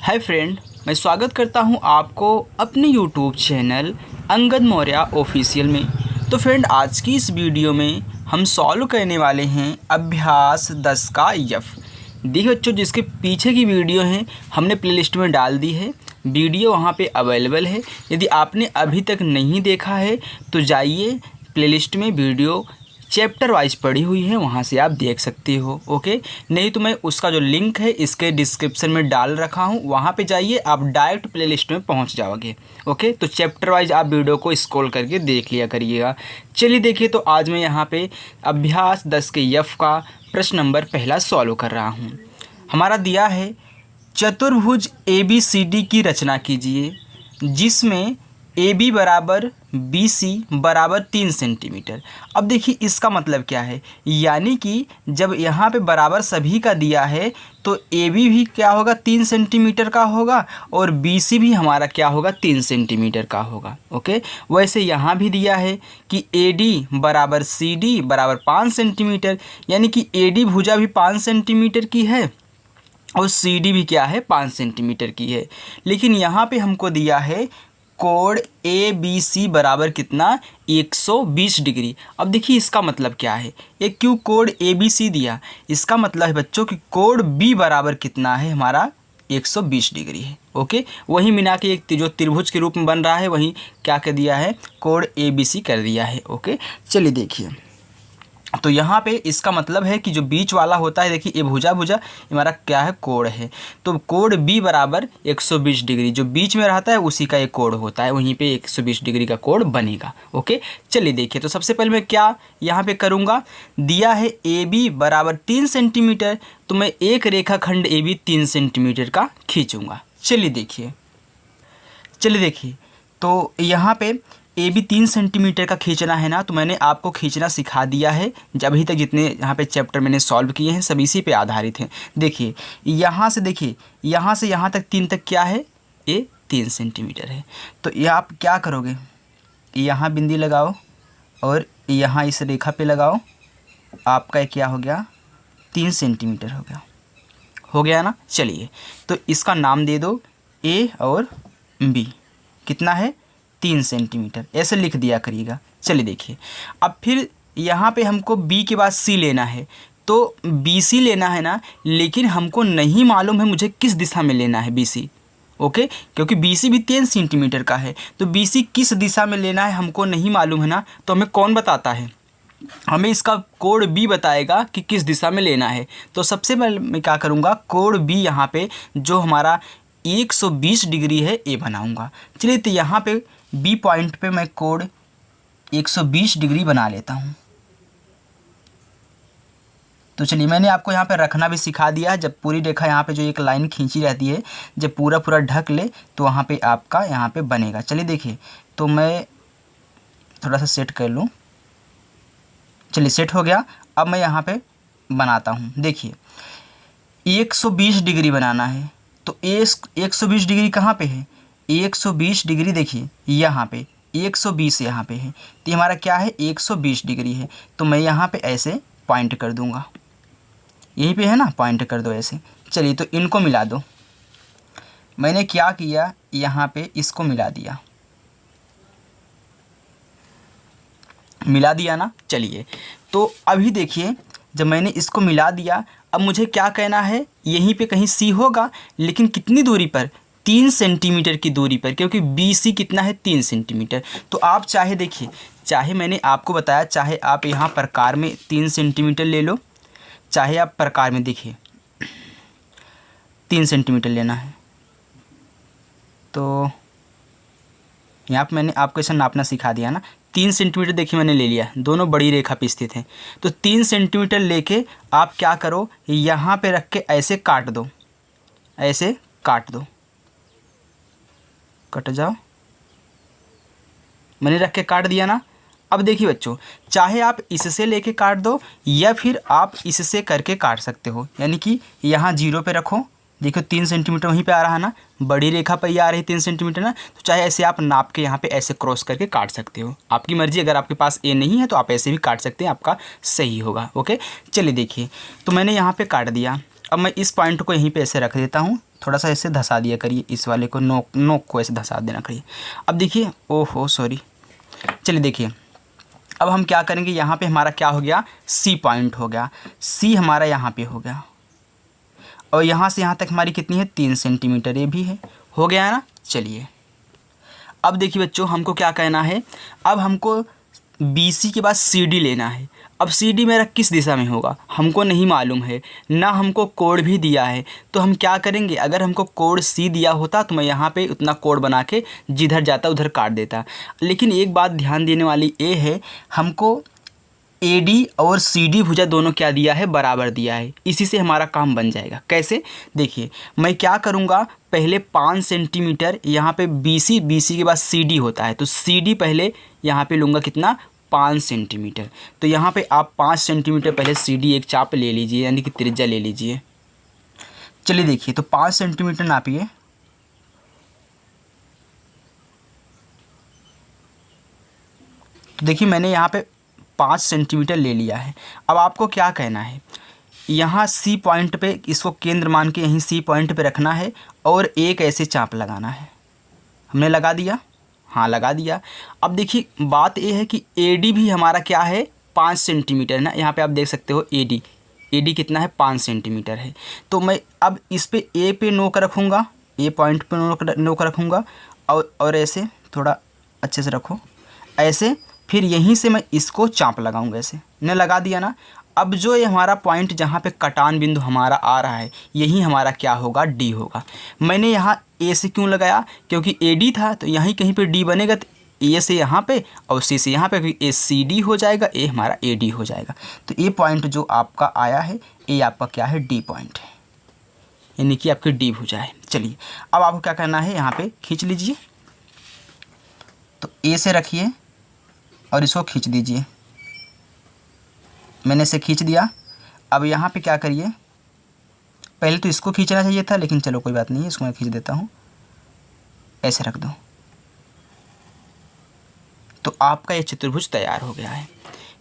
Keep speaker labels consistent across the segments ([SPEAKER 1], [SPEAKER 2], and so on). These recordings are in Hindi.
[SPEAKER 1] हाय फ्रेंड, मैं स्वागत करता हूं आपको अपने YouTube channel Angad Maurya official में। तो फ्रेंड, आज की इस वीडियो में हम सॉल्व करने वाले हैं अभ्यास 10 का यफ। देखिए बच्चों, जिसके पीछे की वीडियो है हमने प्लेलिस्ट में डाल दी है, वीडियो वहां पे अवेलेबल है। यदि आपने अभी तक नहीं देखा है तो जाइए प्लेलिस्ट में, वीडियो चैप्टर वाइज पड़ी हुई है, वहाँ से आप देख सकते हो। ओके, नहीं तो मैं उसका जो लिंक है इसके डिस्क्रिप्शन में डाल रखा हूँ, वहाँ पे जाइए, आप डायरेक्ट प्लेलिस्ट में पहुँच जाओगे। ओके, तो चैप्टर वाइज आप वीडियो को स्क्रॉल करके देख लिया करिएगा। चलिए देखिए, तो आज मैं यहाँ पे अभ्यास 10 के यफ का प्रश्न नंबर पहला सॉल्व कर रहा हूँ। हमारा दिया है चतुर्भुज ABCD की रचना कीजिए जिसमें AB बराबर BC बराबर 3 सेंटीमीटर। अब देखिए इसका मतलब क्या है, यानी कि जब यहाँ पे बराबर सभी का दिया है तो AB भी क्या होगा, 3 सेंटीमीटर का होगा, और BC भी हमारा क्या होगा, 3 सेंटीमीटर का होगा। ओके, वैसे यहाँ भी दिया है कि AD बराबर CD बराबर 5 सेंटीमीटर, यानी कि AD भुजा भी 5 सेंटीमीटर की है और CD भी क्या है, 5 सेंटीमीटर की है। लेकिन यहाँ पे हमको दिया है कोण ABC बराबर कितना, 120 डिग्री। अब देखिए इसका मतलब क्या है, एक क्यों कोण ABC दिया, इसका मतलब है बच्चों कि कोण B बराबर कितना है, हमारा 120 डिग्री है। ओके, वहीं मिला के एक जो त्रिभुज के रूप में बन रहा है वहीं क्या कर दिया है, कोण ABC कर दिया है। ओके, चलिए देखिए, तो यहाँ पे इसका मतलब है कि जो बीच वाला होता है, देखिए ये भुजा ये हमारा क्या है, कोण है। तो कोण B बराबर 120 डिग्री, जो बीच में रहता है उसी का एक कोण होता है, वहीं पे 120 डिग्री का कोण बनेगा। ओके, चलिए देखिए, तो सबसे पहले मैं क्या यहाँ पे करूँगा, दिया है AB बराबर 3 सेंटीमीटर, तो मैं एक रेखाखंड AB 3 सेंटीमीटर का खींचूँगा। चलिए देखिए, तो यहाँ पे AB 3 सेंटीमीटर का खींचना है ना, तो मैंने आपको खींचना सिखा दिया है। अभी तक जितने यहाँ पे चैप्टर मैंने सॉल्व किए हैं सब इसी पे आधारित हैं। देखिए यहाँ से, देखिए यहाँ से यहाँ तक 3 तक क्या है, ये 3 सेंटीमीटर है। तो ये आप क्या करोगे, यहाँ बिंदी लगाओ और यहाँ इस रेखा पे लगाओ, आपका क्या हो गया, 3 सेंटीमीटर हो गया ना। चलिए, तो इसका नाम दे दो A और B, कितना है, 3 सेंटीमीटर, ऐसे लिख दिया करिएगा। चलिए देखिए, अब फिर यहाँ पे हमको B के बाद C लेना है, तो BC लेना है ना, लेकिन हमको नहीं मालूम है मुझे किस दिशा में लेना है BC। ओके, क्योंकि BC भी 3 सेंटीमीटर का है, तो BC किस दिशा में लेना है हमको नहीं मालूम है ना, तो हमें कौन बताता है, हमें इसका कोण B बताएगा कि किस दिशा में लेना है। तो सबसे पहले मैं क्या करूँगा, कोण B यहाँ पे जो हमारा 120 डिग्री है ये बनाऊँगा। चलिए, तो यहाँ पे B पॉइंट पे मैं कोण 120 डिग्री बना लेता हूँ। तो चलिए, मैंने आपको यहाँ पे रखना भी सिखा दिया है। जब पूरी रेखा यहाँ पे जो एक लाइन खींची रहती है, जब पूरा ढक ले तो वहाँ पे आपका यहाँ पे बनेगा। चलिए देखिए, तो मैं थोड़ा सा सेट कर लूँ। चलिए, सेट हो गया। अब मैं यहाँ पे बनाता हूँ। देखिए 120 डिग्री बनाना है, तो 120 डिग्री कहाँ पे है, 120 डिग्री देखिए यहाँ पे 120 यहाँ पे है, तो ये हमारा क्या है, 120 डिग्री है। तो मैं यहाँ पे ऐसे पॉइंट कर दूँगा, यहीं पे है ना, पॉइंट कर दो ऐसे। चलिए, तो इनको मिला दो। मैंने क्या किया, यहाँ पे इसको मिला दिया ना। चलिए, तो अभी देखिए, जब मैंने इसको मिला दिया, अब मुझे क्या कहना है, यहीं पे कहीं C होगा, लेकिन कितनी दूरी पर, 3 सेंटीमीटर की दूरी पर, क्योंकि BC कितना है, 3 सेंटीमीटर। तो आप चाहे देखिए, चाहे मैंने आपको बताया, चाहे आप यहाँ प्रकार में 3 सेंटीमीटर ले लो, चाहे आप प्रकार में देखिए 3 सेंटीमीटर लेना है। तो यहाँ पर मैंने आपको ऐसा नापना सिखा दिया ना, 3 सेंटीमीटर देखिए मैंने ले लिया, दोनों बड़ी रेखा पे स्थित हैं। तो 3 सेंटीमीटर लेके आप क्या करो, यहाँ पे रख के ऐसे काट दो, ऐसे काट दो, कट जाओ। मैंने रख के काट दिया ना। अब देखिए बच्चों, चाहे आप इससे लेके काट दो या फिर आप इससे करके काट सकते हो, यानी कि यहाँ 0 पे रखो, देखो 3 सेंटीमीटर वहीं पे आ रहा है ना, बड़ी रेखा पर ही आ रही है 3 सेंटीमीटर ना, तो चाहे ऐसे आप नाप के यहाँ पे ऐसे क्रॉस करके काट सकते हो, आपकी मर्जी। अगर आपके पास A नहीं है तो आप ऐसे भी काट सकते हैं, आपका सही होगा। ओके, चलिए देखिए, तो मैंने यहाँ पे काट दिया। अब मैं इस पॉइंट को यहीं पे ऐसे रख देता हूँ, थोड़ा सा ऐसे धंसा दिया करिए, इस वाले को नोक नोक को ऐसे धंसा देना करिए। अब देखिए, ओहो सॉरी, चलिए देखिए अब हम क्या करेंगे, यहाँ पे हमारा क्या हो गया, सी पॉइंट हो गया, सी हमारा यहाँ पे हो गया और यहाँ से यहाँ तक हमारी कितनी है, 3 सेंटीमीटर, ये भी है, हो गया है ना। चलिए अब देखिए बच्चों, हमको क्या कहना है, अब हमको BC के बाद CD लेना है। अब CD मेरा किस दिशा में होगा हमको नहीं मालूम है, ना हमको कोड भी दिया है, तो हम क्या करेंगे, अगर हमको कोड C दिया होता तो मैं यहाँ पे उतना कोड बना के जिधर जाता उधर काट देता। लेकिन एक बात ध्यान देने वाली ये है, हमको AD और CD भुजा दोनों क्या दिया है, बराबर दिया है, इसी से हमारा काम बन जाएगा। कैसे, देखिए मैं क्या करूँगा, पहले 5 सेंटीमीटर यहाँ पे BC के बाद CD होता है, तो CD पहले यहाँ पे लूँगा कितना, 5 सेंटीमीटर। तो यहाँ पे आप 5 सेंटीमीटर पहले CD एक चाप ले लीजिए, यानी कि त्रिज्या ले लीजिए। चलिए देखिए, तो 5 सेंटीमीटर नापिए, तो देखिए मैंने यहाँ पे 5 सेंटीमीटर ले लिया है। अब आपको क्या कहना है, यहाँ C पॉइंट पे इसको केंद्र मान के यहीं C पॉइंट पे रखना है और एक ऐसे चाप लगाना है। हमने लगा दिया, हाँ लगा दिया। अब देखिए बात ये है कि AD भी हमारा क्या है, 5 सेंटीमीटर ना, यहाँ पे आप देख सकते हो AD कितना है, 5 सेंटीमीटर है। तो मैं अब इस पे A पे नोक रखूँगा, A पॉइंट पे नोक रखूँगा और ऐसे थोड़ा अच्छे से रखो, ऐसे, फिर यहीं से मैं इसको चाप लगाऊंगा, ऐसे ने लगा दिया ना। अब जो ये हमारा पॉइंट जहाँ पे कटान बिंदु हमारा आ रहा है, यही हमारा क्या होगा, D होगा। मैंने यहाँ A से क्यों लगाया, क्योंकि AD था तो यहीं कहीं पे D बनेगा, तो A से यहाँ पे और C से यहाँ पे, A CD हो जाएगा, A हमारा AD हो जाएगा। तो ये पॉइंट जो आपका आया है, ये आपका क्या है, D पॉइंट है, यानी कि आपकी D भुजा है। चलिए अब आपको क्या करना है, यहाँ पे खींच लीजिए, तो A से रखिए और इसको खींच दीजिए, मैंने इसे खींच दिया। अब यहाँ पे क्या करिए, पहले तो इसको खींचना चाहिए था, लेकिन चलो कोई बात नहीं है, इसको मैं खींच देता हूँ, ऐसे रख दो, तो आपका ये चतुर्भुज तैयार हो गया है।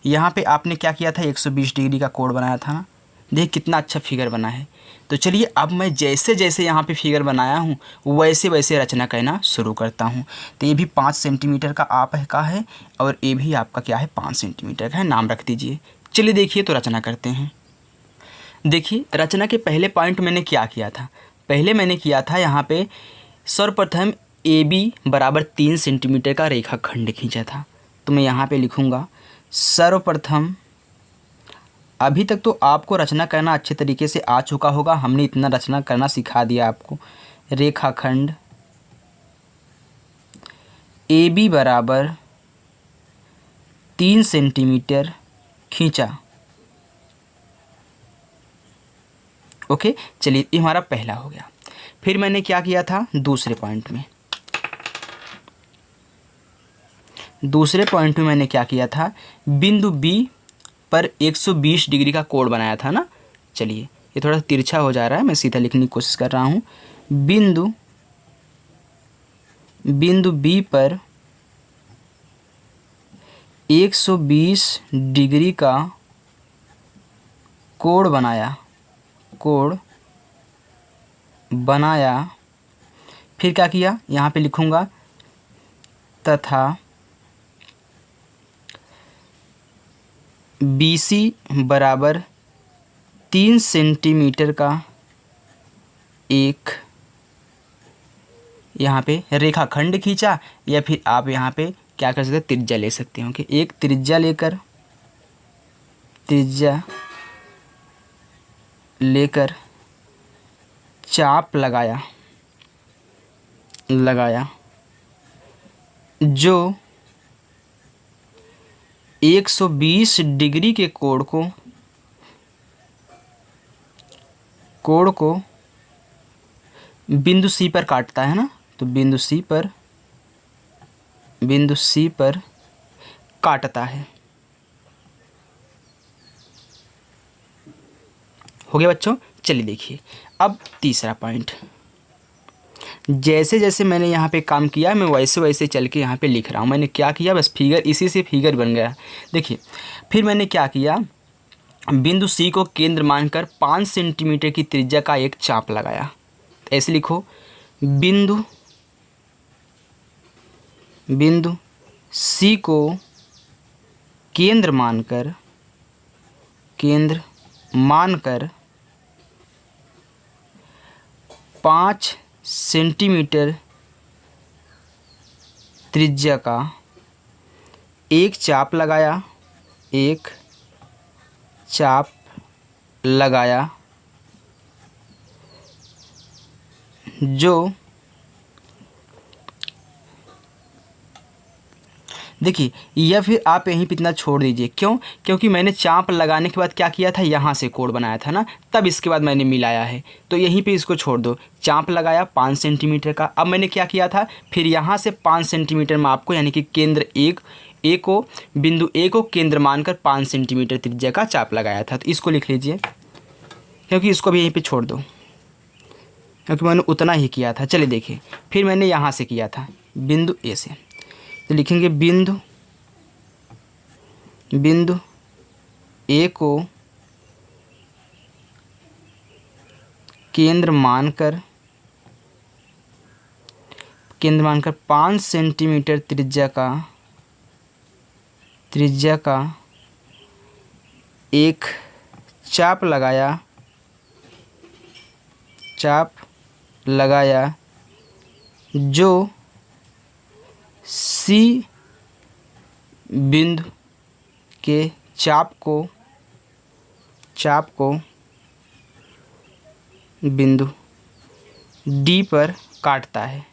[SPEAKER 1] यहाँ पे आपने क्या किया था, 120 डिग्री का कोण बनाया था ना, देखिए कितना अच्छा फिगर बना है। तो चलिए अब मैं जैसे जैसे यहाँ पे फिगर बनाया हूँ वैसे वैसे रचना करना शुरू करता हूँ। तो ये भी 5 सेंटीमीटर का का है और ये भी आपका क्या है, 5 सेंटीमीटर का है, नाम रख दीजिए। चलिए देखिए तो रचना करते हैं। देखिए रचना के पहले पॉइंट मैंने क्या किया था, पहले मैंने किया था यहाँ पे सर्वप्रथम AB बराबर 3 सेंटीमीटर का रेखाखंड खींचा था। तो मैं यहाँ पे लिखूँगा सर्वप्रथम, अभी तक तो आपको रचना करना अच्छे तरीके से आ चुका होगा, हमने इतना रचना करना सिखा दिया आपको। रेखाखंड AB बराबर 3 सेंटीमीटर खींचा। ओके, चलिए ये हमारा पहला हो गया। फिर मैंने क्या किया था, दूसरे पॉइंट में मैंने क्या किया था, बिंदु B पर 120 डिग्री का कोण बनाया था ना। चलिए ये थोड़ा तिरछा हो जा रहा है, मैं सीधा लिखने की कोशिश कर रहा हूँ। बिंदु B पर 120 डिग्री का कोण बनाया। फिर क्या किया, यहाँ पे लिखूँगा तथा BC बराबर 3 सेंटीमीटर का एक यहाँ पे रेखाखंड खींचा, या फिर आप यहाँ पे क्या कर सकते हैं, त्रिज्या ले सकते हो कि एक त्रिज्या लेकर चाप लगाया जो 120 डिग्री के कोण को बिंदु C पर काटता है ना। तो बिंदु C पर काटता है। हो गया बच्चों। चलिए देखिए अब तीसरा पॉइंट, जैसे जैसे मैंने यहाँ पे काम किया मैं वैसे वैसे चल के यहाँ पे लिख रहा हूँ। मैंने क्या किया, बस फिगर, इसी से फिगर बन गया। देखिए फिर मैंने क्या किया, बिंदु C को केंद्र मानकर 5 सेंटीमीटर की त्रिज्या का एक चाप लगाया। ऐसे लिखो, बिंदु C को केंद्र मानकर 5 सेंटीमीटर त्रिज्या का एक चाप लगाया जो, देखिए, या फिर आप यहीं पे इतना छोड़ दीजिए। क्यों? क्योंकि मैंने चाप लगाने के बाद क्या किया था, यहाँ से कोण बनाया था ना, तब इसके बाद मैंने मिलाया है, तो यहीं पे इसको छोड़ दो। चाप लगाया 5 सेंटीमीटर का। अब मैंने क्या किया था, फिर यहाँ से 5 सेंटीमीटर में आपको, यानी कि केंद्र बिंदु ए को केंद्र मानकर 5 सेंटीमीटर त्रिज्या का चाप लगाया था। तो इसको लिख लीजिए, क्योंकि इसको भी यहीं पर छोड़ दो, क्योंकि मैंने उतना ही किया था। चलिए देखिए, फिर मैंने यहाँ से किया था बिंदु ए से, तो लिखेंगे बिंदु ए को केंद्र मानकर 5 सेंटीमीटर त्रिज्या का एक चाप लगाया जो सी बिंदु के चाप को बिंदु डी पर काटता है।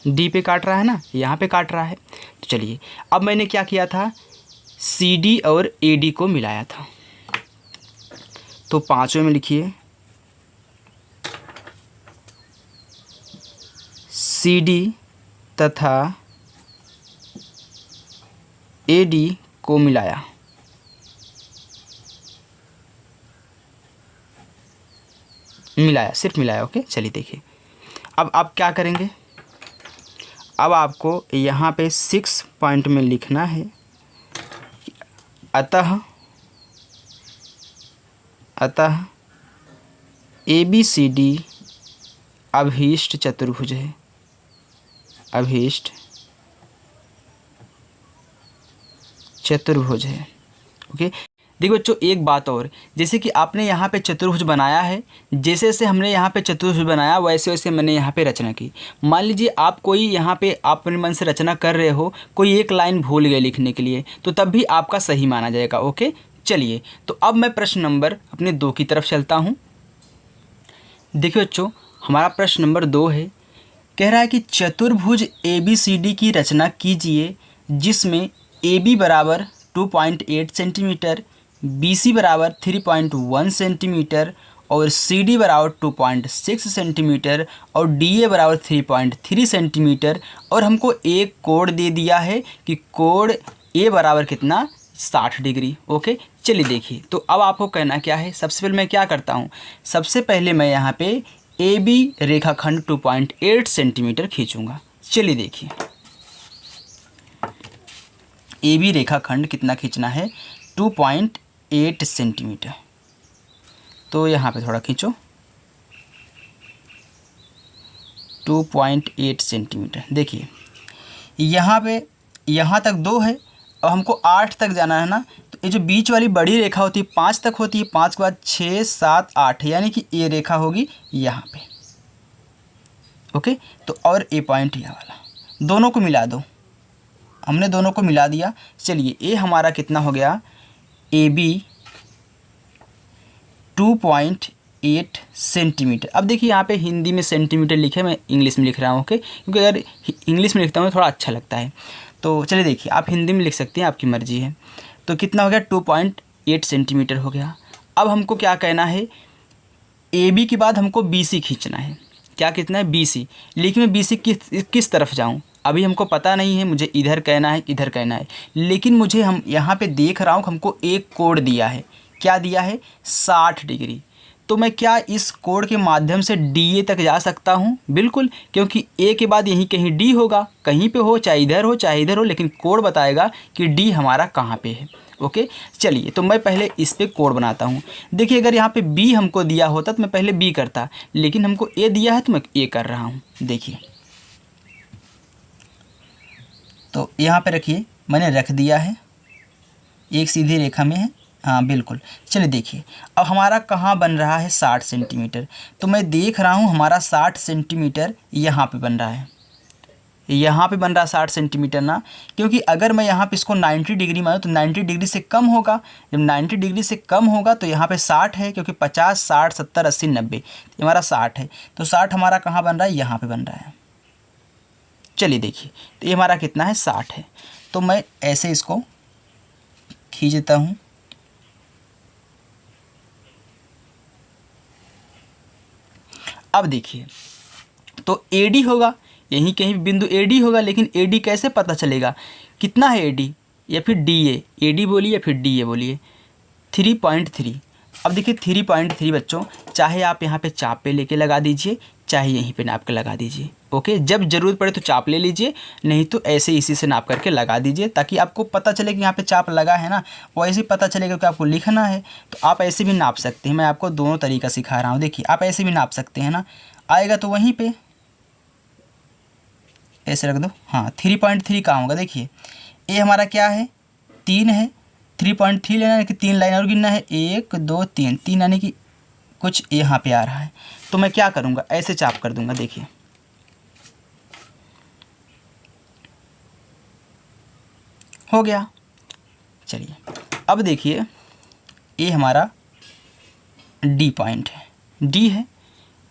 [SPEAKER 1] डी पे काट रहा है ना, यहाँ पे काट रहा है। तो चलिए, अब मैंने क्या किया था, सी डी और ए डी को मिलाया था। तो पांचवें में लिखिए, सी डी तथा ए डी को मिलाया। सिर्फ मिलाया। ओके, चलिए देखिए, अब आप क्या करेंगे, अब आपको यहाँ पे 6 पॉइंट में लिखना है, अतः ABCD अभीष्ट चतुर्भुज है। ओके, देखो बच्चों, एक बात और, जैसे कि आपने यहाँ पे चतुर्भुज बनाया है, जैसे जैसे हमने यहाँ पे चतुर्भुज बनाया वैसे वैसे मैंने यहाँ पे रचना की। मान लीजिए आप कोई यहाँ पे आप अपने मन से रचना कर रहे हो, कोई एक लाइन भूल गए लिखने के लिए, तो तब भी आपका सही माना जाएगा। ओके, चलिए, तो अब मैं प्रश्न नंबर अपने 2 की तरफ चलता हूँ। देखिए बच्चों, हमारा प्रश्न नंबर 2 है, कह रहा है कि चतुर्भुज ABCD की रचना कीजिए जिसमें AB बराबर 2.8 सेंटीमीटर, BC बराबर 3.1 सेंटीमीटर और CD बराबर 2.6 सेंटीमीटर और DA बराबर 3.3 सेंटीमीटर, और हमको एक कोण दे दिया है कि कोण A बराबर कितना, 60 डिग्री। ओके, चलिए देखिए, तो अब आपको कहना क्या है, सबसे पहले मैं क्या करता हूँ, सबसे पहले मैं यहाँ पे AB रेखाखंड 2.8 सेंटीमीटर खींचूंगा। चलिए देखिए, AB रेखाखंड कितना खींचना है, 2.8 सेंटीमीटर। तो यहाँ पे थोड़ा खींचो, 2.8 सेंटीमीटर। देखिए यहाँ पे, यहाँ तक 2 है, अब हमको 8 तक जाना है ना, तो ये जो बीच वाली बड़ी रेखा होती है 5 तक होती है, 5 के बाद 6, 7, 8, यानी कि ये रेखा होगी यहाँ पे। ओके, तो और ए पॉइंट यह वाला, दोनों को मिला दो, हमने दोनों को मिला दिया। चलिए, ए हमारा कितना हो गया, AB 2.8 सेंटीमीटर। अब देखिए यहाँ पे हिंदी में सेंटीमीटर लिखे, मैं इंग्लिश में लिख रहा हूँ। ओके, क्योंकि अगर इंग्लिश में लिखता हूँ थोड़ा अच्छा लगता है। तो चलिए देखिए, आप हिंदी में लिख सकते हैं, आपकी मर्ज़ी है। तो कितना हो गया, 2.8 सेंटीमीटर हो गया। अब हमको क्या कहना है, AB के बाद हमको BC खींचना है। क्या कितना है, BC। लेकिन मैं BC किस तरफ जाऊँ, अभी हमको पता नहीं है, मुझे इधर कहना है इधर कहना है, लेकिन मुझे हम यहाँ पे देख रहा हूँ हमको एक कोण दिया है। क्या दिया है, 60 डिग्री। तो तो मैं क्या इस कोड के माध्यम से डी ए तक जा सकता हूँ? बिल्कुल, क्योंकि ए के बाद यहीं कहीं डी होगा, कहीं पे हो, चाहे इधर हो चाहे इधर हो, लेकिन कोड बताएगा कि डी हमारा कहाँ पे है। ओके, चलिए तो मैं पहले इस पे कोड बनाता हूँ। देखिए अगर यहाँ पे बी हमको दिया होता तो मैं पहले बी करता, लेकिन हमको ए दिया है तो मैं ए कर रहा हूँ। देखिए तो यहाँ पे रखिए, मैंने रख दिया है, एक सीधी रेखा में है। हाँ बिल्कुल, चलिए देखिए अब हमारा कहाँ बन रहा है 60 सेंटीमीटर। तो मैं देख रहा हूँ हमारा 60 सेंटीमीटर यहाँ पे बन रहा है, यहाँ पे बन रहा है 60 सेंटीमीटर ना, क्योंकि अगर मैं यहाँ पे इसको 90 डिग्री मानूँ तो 90 डिग्री से कम होगा। जब 90 डिग्री से कम होगा तो यहाँ पे 60 है, क्योंकि 50, 60, 70, 80, 90 हमारा 60 है। तो 60 हमारा कहाँ बन रहा है? यहाँ पे बन रहा है। चलिए देखिए तो ये हमारा कितना है? 60 है। तो मैं ऐसे इसको खींच देता हूँ। अब देखिए तो एडी होगा, यहीं कहीं बिंदु एडी होगा, लेकिन एडी कैसे पता चलेगा? कितना है एडी या फिर डी ए? एडी बोलिए या फिर डी ए बोलिए। 3.3। अब देखिए 3.3 बच्चों, चाहे आप यहाँ पे चाप पे लेके लगा दीजिए, चाहे यहीं पे नाप के लगा दीजिए। ओके, जब ज़रूरत पड़े तो चाप ले लीजिए, नहीं तो ऐसे इसी से नाप करके लगा दीजिए, ताकि आपको पता चले कि यहाँ पे चाप लगा है ना, वो ऐसे ही पता चलेगा कि आपको लिखना है। तो आप ऐसे भी नाप सकते हैं, मैं आपको दोनों तरीका सिखा रहा हूँ। देखिए आप ऐसे भी नाप सकते हैं ना, आएगा तो वहीं पर ऐसे रख दो। हाँ 3.3 कहाँ होगा? देखिए ये हमारा क्या है? 3 है, 3.3 लेना है कि 3 लाइन और गिनना है, 1 2 3, 3 यानी कि कुछ यहाँ पे आ रहा है। तो मैं क्या करूँगा? ऐसे चाप कर दूँगा। देखिए हो गया। चलिए अब देखिए ये हमारा डी पॉइंट है, डी है,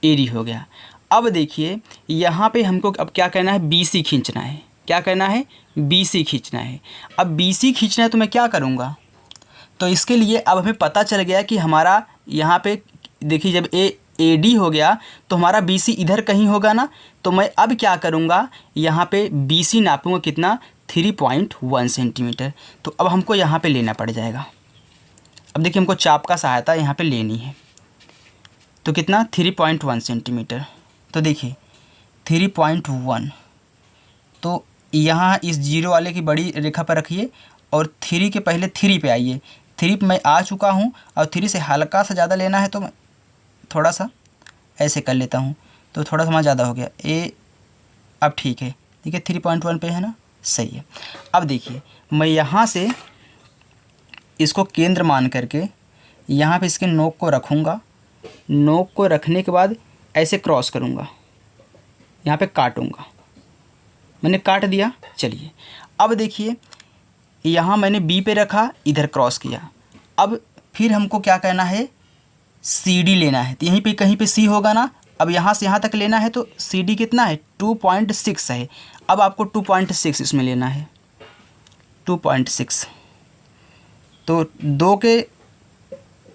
[SPEAKER 1] एडी हो गया। अब देखिए यहाँ पे हमको अब क्या करना है? BC खींचना है। क्या करना है? BC खींचना है। अब BC खींचना है तो मैं क्या करूँगा? तो इसके लिए अब हमें पता चल गया कि हमारा यहाँ पे देखिए जब AD हो गया तो हमारा BC इधर कहीं होगा ना। तो मैं अब क्या करूँगा? यहाँ पे BC नापूँगा कितना? 3.1 सेंटीमीटर। तो अब हमको यहाँ पे लेना पड़ जाएगा। अब देखिए हमको चाप का सहायता यहाँ पे लेनी है। तो कितना? 3.1 सेंटीमीटर। तो देखिए 3.1, तो यहाँ इस जीरो वाले की बड़ी रेखा पर रखिए और 3 के पहले 3 पे आइए। 3 पे मैं आ चुका हूँ और 3 से हल्का सा ज़्यादा लेना है, तो मैं थोड़ा सा ऐसे कर लेता हूँ। तो थोड़ा सा ज़्यादा हो गया ए, अब ठीक है। 3.1 पे है ना, सही है। अब देखिए मैं यहाँ से इसको केंद्र मान करके यहाँ पे इसके नोक को रखूँगा। नोक को रखने के बाद ऐसे क्रॉस करूँगा, यहाँ पे काटूँगा। मैंने काट दिया। चलिए अब देखिए यहाँ मैंने बी पे रखा, इधर क्रॉस किया। अब फिर हमको क्या करना है? CD लेना है। तो यहीं पे कहीं पे C होगा ना। अब यहाँ से यहाँ तक लेना है तो CD कितना है? 2.6 है। अब आपको 2.6 इसमें लेना है, 2.6। तो 2 के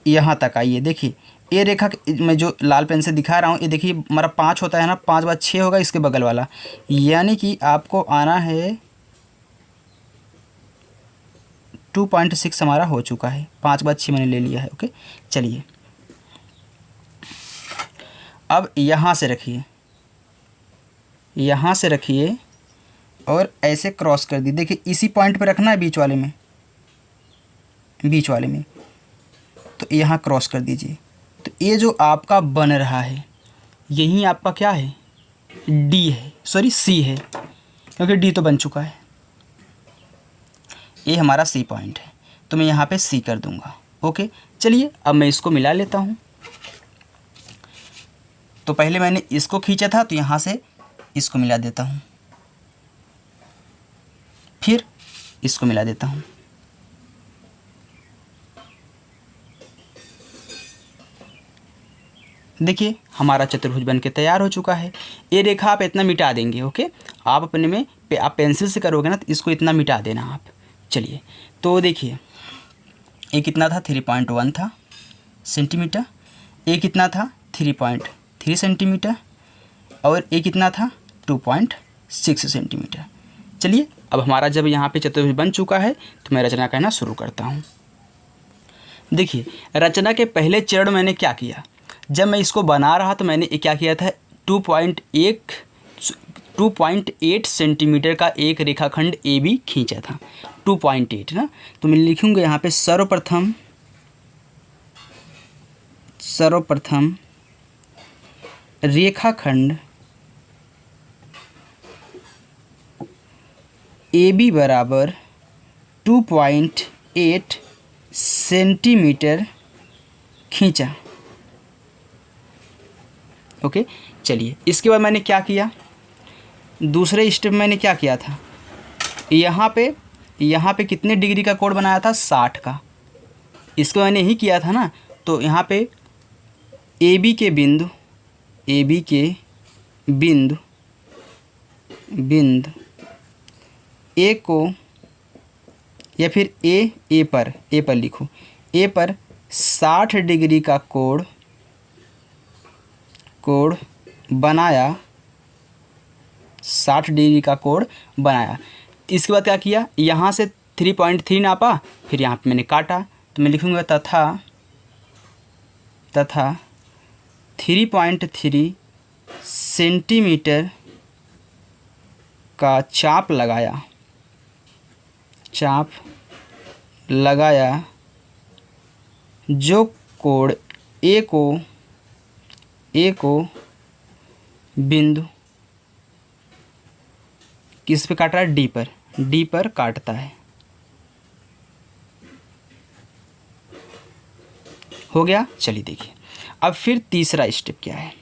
[SPEAKER 1] यहाँ तक आइए। देखिए ये रेखा मैं जो लाल पेन से दिखा रहा हूँ, ये देखिए हमारा 5 होता है ना, 5 बाद 6 होगा इसके बगल वाला, यानी कि आपको आना है 2.6 हमारा हो चुका है। 5 बाद 6 मैंने ले लिया है। ओके चलिए अब यहाँ से रखिए, यहाँ से रखिए और ऐसे क्रॉस कर दी। देखिए इसी पॉइंट पे रखना है, बीच वाले में, बीच वाले में। तो यहाँ क्रॉस कर दीजिए। तो ये जो आपका बन रहा है यही आपका क्या है? डी है, सॉरी C है, क्योंकि D तो बन चुका है। ये हमारा C पॉइंट है, तो मैं यहाँ पे C कर दूँगा। ओके चलिए अब मैं इसको मिला लेता हूँ। तो पहले मैंने इसको खींचा था, तो यहाँ से इसको मिला देता हूँ, फिर इसको मिला देता हूँ। देखिए हमारा चतुर्भुज बन के तैयार हो चुका है। ये रेखा आप इतना मिटा देंगे। ओके आप अपने में आप पेंसिल से करोगे ना, तो इसको इतना मिटा देना आप। चलिए तो देखिए ये कितना था? 3.1 था सेंटीमीटर। ये कितना था? 3.3 सेंटीमीटर। और ये कितना था? 2.6 सेंटीमीटर। चलिए अब हमारा जब यहाँ पे चतुर्भुज बन चुका है तो मैं रचना करना शुरू करता हूँ। देखिए रचना के पहले चरण मैंने क्या किया? जब मैं इसको बना रहा तो मैंने क्या किया था, 2.8 सेंटीमीटर का एक रेखाखंड ए बी खींचा था, 2.8 ना। तो मैं लिखूँगा यहाँ पे सर्वप्रथम रेखाखंड ए बी बराबर 2.8 सेंटीमीटर खींचा। ओके, चलिए इसके बाद मैंने क्या किया, दूसरे स्टेप मैंने क्या किया था, यहाँ पे कितने डिग्री का कोण बनाया था, 60 का। इसको मैंने ही किया था ना। तो यहाँ पे ए बी के बिंदु ए को, या फिर ए पर लिखो, ए पर 60 डिग्री का कोण बनाया, 60 डिग्री का कोण बनाया। इसके बाद क्या किया, यहाँ से 3.3 नापा, फिर यहाँ पे मैंने काटा। तो मैं लिखूँगा तथा 3.3 सेंटीमीटर का चाप लगाया, जो कोण ए को बिंदु किस पे काट रहा है, डी पर काटता है। हो गया। चलिए देखिए अब फिर तीसरा स्टेप क्या है।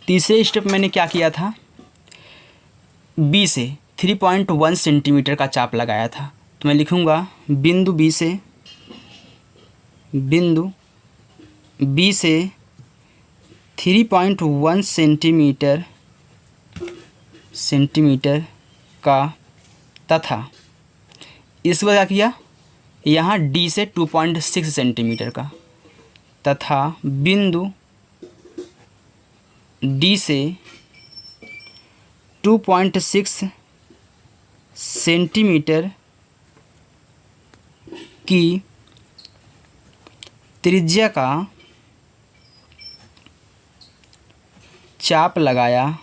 [SPEAKER 1] तीसरे स्टेप मैंने क्या किया था, बी से 3.1 सेंटीमीटर का चाप लगाया था। तो मैं लिखूँगा बिंदु बी से 3.1 सेंटीमीटर का, तथा इस बार क्या किया, यहाँ डी से 2.6 सेंटीमीटर का, तथा बिंदु डी से 2.6 सेंटीमीटर की त्रिज्या का चाप लगाया,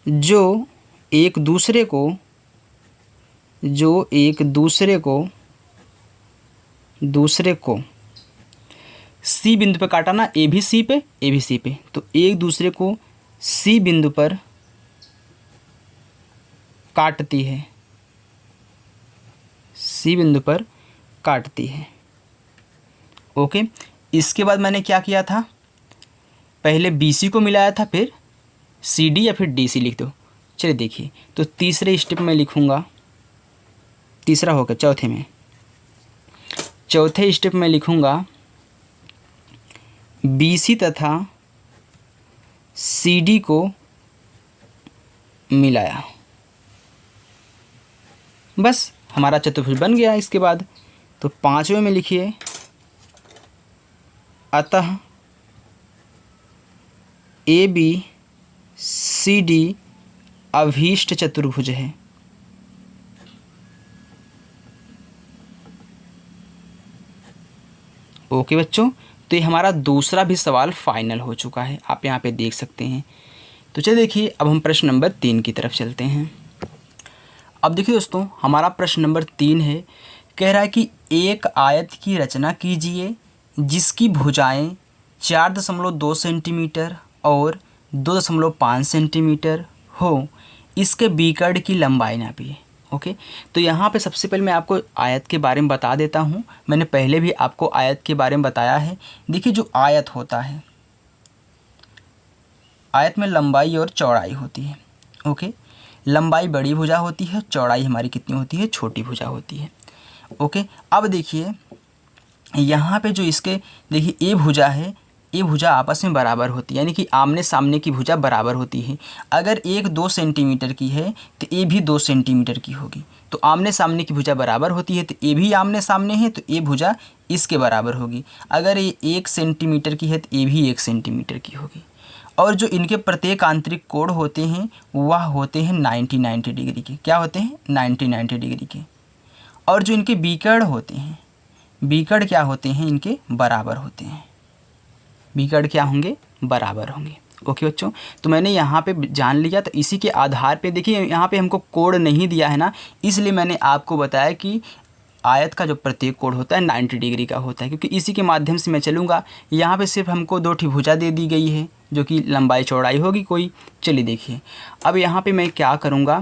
[SPEAKER 1] जो एक दूसरे को सी बिंदु पे काटा ना, ए भी सी पे, तो एक दूसरे को सी बिंदु पर काटती है, ओके। इसके बाद मैंने क्या किया था, पहले BC को मिलाया था, फिर CD या फिर DC लिख दो। चलिए देखिए, तो तीसरे स्टेप में लिखूँगा, तीसरा होगा चौथे स्टेप में लिखूँगा BC तथा CD को मिलाया, बस हमारा चतुर्भुज बन गया। इसके बाद तो पांचवें में लिखिए, अतः ABCD अभीष्ट चतुर्भुज है। ओके बच्चों, तो ये हमारा दूसरा भी सवाल फाइनल हो चुका है, आप यहाँ पे देख सकते हैं। तो चलिए देखिए, अब हम प्रश्न नंबर 3 की तरफ चलते हैं। अब देखिए दोस्तों, हमारा प्रश्न नंबर 3 है, कह रहा है कि एक आयत की रचना कीजिए जिसकी भुजाएं 4.2 सेंटीमीटर और 2.5 सेंटीमीटर हो, इसके बीकर्ण की लंबाई नापिए। ओके, तो यहाँ पे सबसे पहले मैं आपको आयत के बारे में बता देता हूँ। मैंने पहले भी आपको आयत के बारे में बताया है। देखिए, जो आयत होता है, आयत में लंबाई और चौड़ाई होती है। ओके, लंबाई बड़ी भुजा होती है, चौड़ाई हमारी कितनी होती है, छोटी भुजा होती है। ओके, अब देखिए यहाँ पे जो इसके देखिए ए भुजा है, ये भुजा आपस में बराबर होती है, यानी कि आमने सामने की भुजा बराबर होती है। अगर एक 2 सेंटीमीटर की है तो ये भी 2 सेंटीमीटर की होगी। तो आमने सामने की भुजा बराबर होती है, तो ये भी आमने सामने है, तो ये भुजा इसके बराबर होगी। अगर ये 1 सेंटीमीटर की है तो ये भी 1 सेंटीमीटर की होगी। और जो इनके प्रत्येक आंतरिक कोण होते हैं वह होते हैं 90 डिग्री के। क्या होते हैं? 90 डिग्री के। और जो इनके विकर्ण होते हैं विकर्ण क्या होते हैं, इनके बराबर होते हैं, विकर्ण क्या होंगे, बराबर होंगे। ओके बच्चों, तो मैंने यहाँ पे जान लिया। तो इसी के आधार पे देखिए यहाँ पे हमको कोण नहीं दिया है ना, इसलिए मैंने आपको बताया कि आयत का जो प्रत्येक कोण होता है 90 डिग्री का होता है, क्योंकि इसी के माध्यम से मैं चलूँगा। यहाँ पे सिर्फ हमको 2 भुजा दे दी गई है जो कि लंबाई चौड़ाई होगी कोई। चलिए देखिए, अब यहाँ पे मैं क्या करूँगा,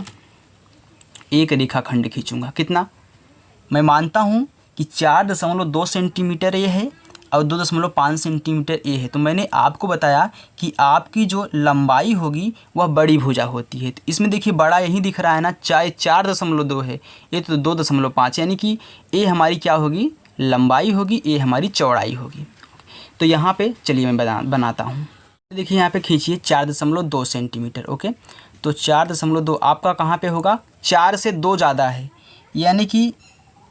[SPEAKER 1] एक रेखाखंड खींचूँगा। कितना, मैं मानता हूँ कि 4.2 सेंटीमीटर ये है और 2.5 सेंटीमीटर ये है। तो मैंने आपको बताया कि आपकी जो लंबाई होगी वह बड़ी भुजा होती है। तो इसमें देखिए बड़ा यही दिख रहा है ना, चाहे 4.2 है, ये तो 2.5, यानी कि ये हमारी क्या होगी, लंबाई होगी, ये हमारी चौड़ाई होगी। तो यहाँ पे चलिए मैं बनाता हूँ। देखिए यहाँ पे खींचिए 4.2 सेंटीमीटर। ओके, तो 4.2 आपका कहाँ पे होगा, 4 से 2 ज़्यादा है, यानी कि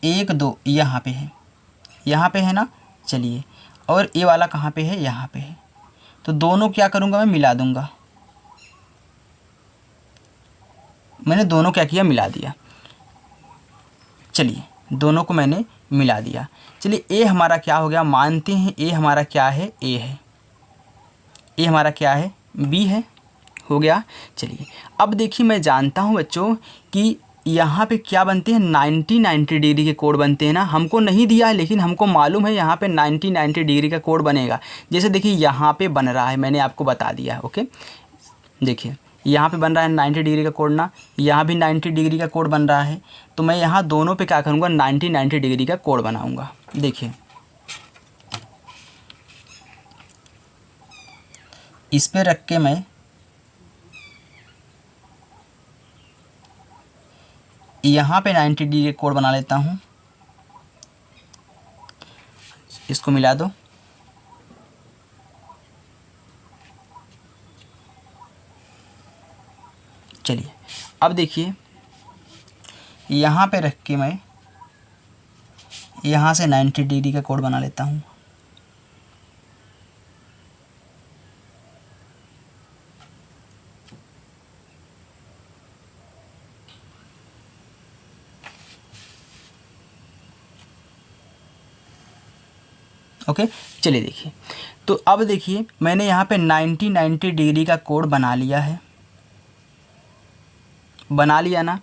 [SPEAKER 1] 1 2 यहाँ पे है, यहाँ पे है ना। चलिए, और ये वाला कहाँ पे है, यहाँ पे है। तो दोनों क्या करूँगा, मैं मिला दूँगा। मैंने दोनों क्या किया, मिला दिया। चलिए, दोनों को मैंने मिला दिया। चलिए, ए हमारा क्या हो गया, मानते हैं ए हमारा क्या है, ए है। ए हमारा क्या है, बी है, हो गया। चलिए, अब देखिए मैं जानता हूँ बच्चों कि यहाँ पे क्या बनते हैं, 90 डिग्री के कोण बनते हैं ना। हमको नहीं दिया है लेकिन हमको मालूम है यहाँ पे 90 डिग्री का कोण बनेगा। जैसे देखिए यहाँ पे बन रहा है, मैंने आपको बता दिया है। ओके, देखिए यहाँ पे बन रहा है 90 डिग्री का कोण ना, यहाँ भी 90 डिग्री का कोण बन रहा है। तो मैं यहाँ दोनों पे क्या करूँगा, 90 डिग्री का कोण बनाऊँगा। देखिए इस पे रख के मैं यहाँ पे 90 डिग्री कोण बना लेता हूँ। इसको मिला दो। चलिए, अब देखिए यहाँ पे रख के मैं यहाँ से 90 डिग्री का कोण बना लेता हूँ। ओके, चलिए देखिए, तो अब देखिए मैंने यहाँ पे 90 डिग्री का कोण बना लिया है, बना लिया ना।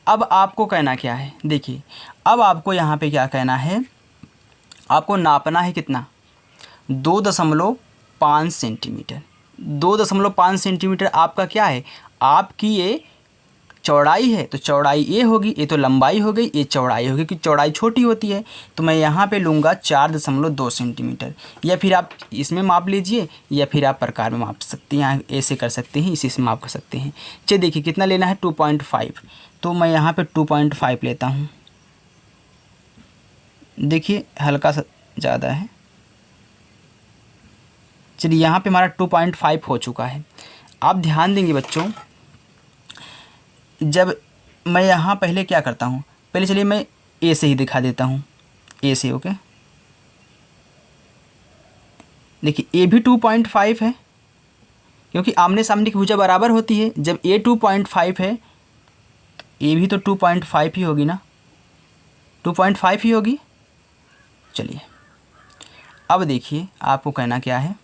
[SPEAKER 1] अब आपको कहना क्या है, देखिए अब आपको यहाँ पे क्या कहना है, आपको नापना है कितना, 2.5 सेंटीमीटर। 2.5 सेंटीमीटर आपका क्या है, आपकी ये चौड़ाई है। तो चौड़ाई ये होगी, ये तो लंबाई हो गई, ये चौड़ाई होगी, क्योंकि चौड़ाई छोटी होती है। तो मैं यहाँ पे लूँगा 4.2 सेंटीमीटर, या फिर आप इसमें माप लीजिए या फिर आप प्रकार में माप सकते हैं, ऐसे कर सकते हैं, इसी से माप कर सकते हैं। चलिए देखिए कितना लेना है, 2.5। तो मैं यहाँ पे 2.5 लेता हूँ। देखिए हल्का सा ज़्यादा है। चलिए यहाँ पे हमारा 2.5 हो चुका है। आप ध्यान देंगे बच्चों, जब मैं यहाँ पहले क्या करता हूँ, पहले चलिए मैं ए से ही दिखा देता हूँ, ए से। ओके, देखिए ए भी 2.5 है, क्योंकि आमने सामने की भुजा बराबर होती है। जब ए 2.5 है तो ए भी तो 2.5 ही होगी ना, 2.5 ही होगी। चलिए, अब देखिए आपको कहना क्या है,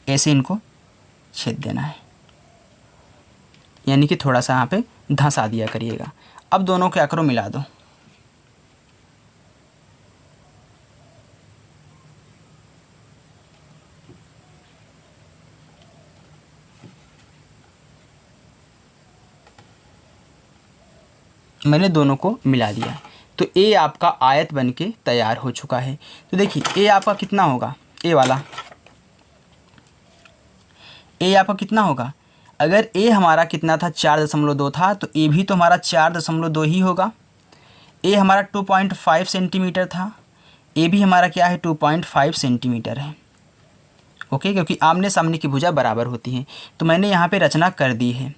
[SPEAKER 1] ऐसे इनको छेद देना है, यानी कि थोड़ा सा यहाँ पे धंसा दिया करिएगा। अब दोनों क्या करो, मिला दो। मैंने दोनों को मिला दिया, तो ए आपका आयत बनके तैयार हो चुका है। तो देखिए ए आपका कितना होगा, ए वाला ए आपका कितना होगा, अगर ए हमारा कितना था, 4.2 था, तो ए भी तो हमारा 4.2 ही होगा। ए हमारा 2.5 सेंटीमीटर था, ए भी हमारा क्या है, 2.5 सेंटीमीटर है। ओके, क्योंकि आमने सामने की भुजा बराबर होती हैं। तो मैंने यहाँ पे रचना कर दी है,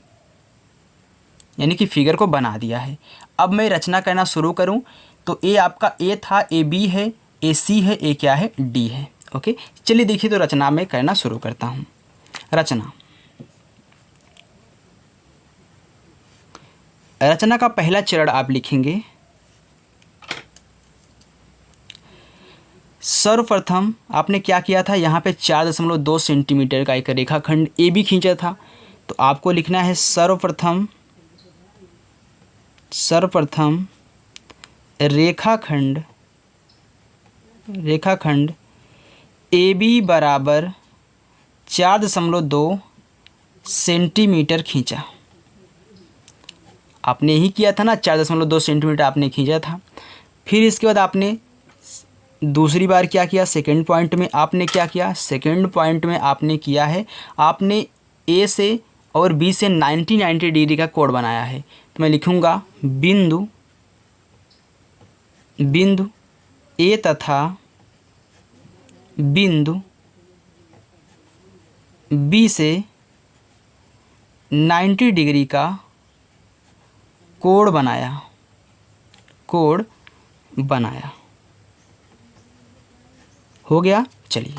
[SPEAKER 1] यानी कि फिगर को बना दिया है। अब मैं रचना करना शुरू करूँ तो ए आपका ए था, ए बी है, ए सी है, ए क्या है, डी है। ओके, चलिए देखिए, तो रचना में करना शुरू करता हूँ। रचना, रचना का पहला चरण आप लिखेंगे। सर्वप्रथम आपने क्या किया था, यहाँ पे 4.2 सेंटीमीटर का एक रेखाखंड ए बी खींचा था। तो आपको लिखना है सर्वप्रथम रेखाखंड ए बी बराबर 4.2 सेंटीमीटर खींचा। आपने ही किया था ना, 4.2 सेंटीमीटर आपने खींचा था। फिर इसके बाद आपने दूसरी बार क्या किया, सेकंड पॉइंट में आपने क्या किया, सेकंड पॉइंट में आपने किया है, आपने ए से और बी से 90 डिग्री का कोण बनाया है। तो मैं लिखूँगा बिंदु ए तथा बिंदु बी से 90 डिग्री का कोण बनाया। हो गया। चलिए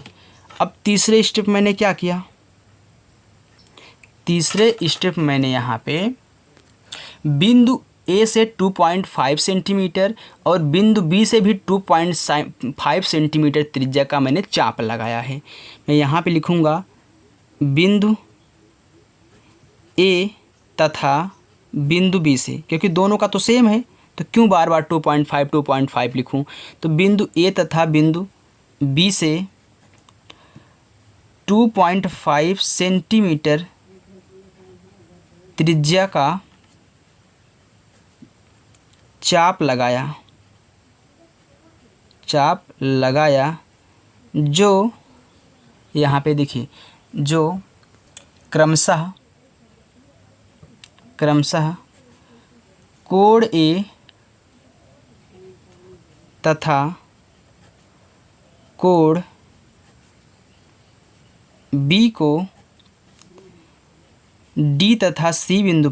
[SPEAKER 1] अब तीसरे स्टेप मैंने क्या किया, तीसरे स्टेप मैंने यहाँ पे बिंदु ए से 2.5 सेंटीमीटर और बिंदु बी से भी 2.5 सेंटीमीटर त्रिज्या का मैंने चाप लगाया है। मैं यहाँ पे लिखूँगा बिंदु ए तथा बिंदु बी से, क्योंकि दोनों का तो सेम है तो क्यों बार बार 2.5 लिखूँ। तो बिंदु ए तथा बिंदु बी से 2.5 सेंटीमीटर त्रिज्या का चाप लगाया जो यहाँ पे देखिए, जो क्रमशः कोण ए तथा कोण बी को डी तथा सी बिंदु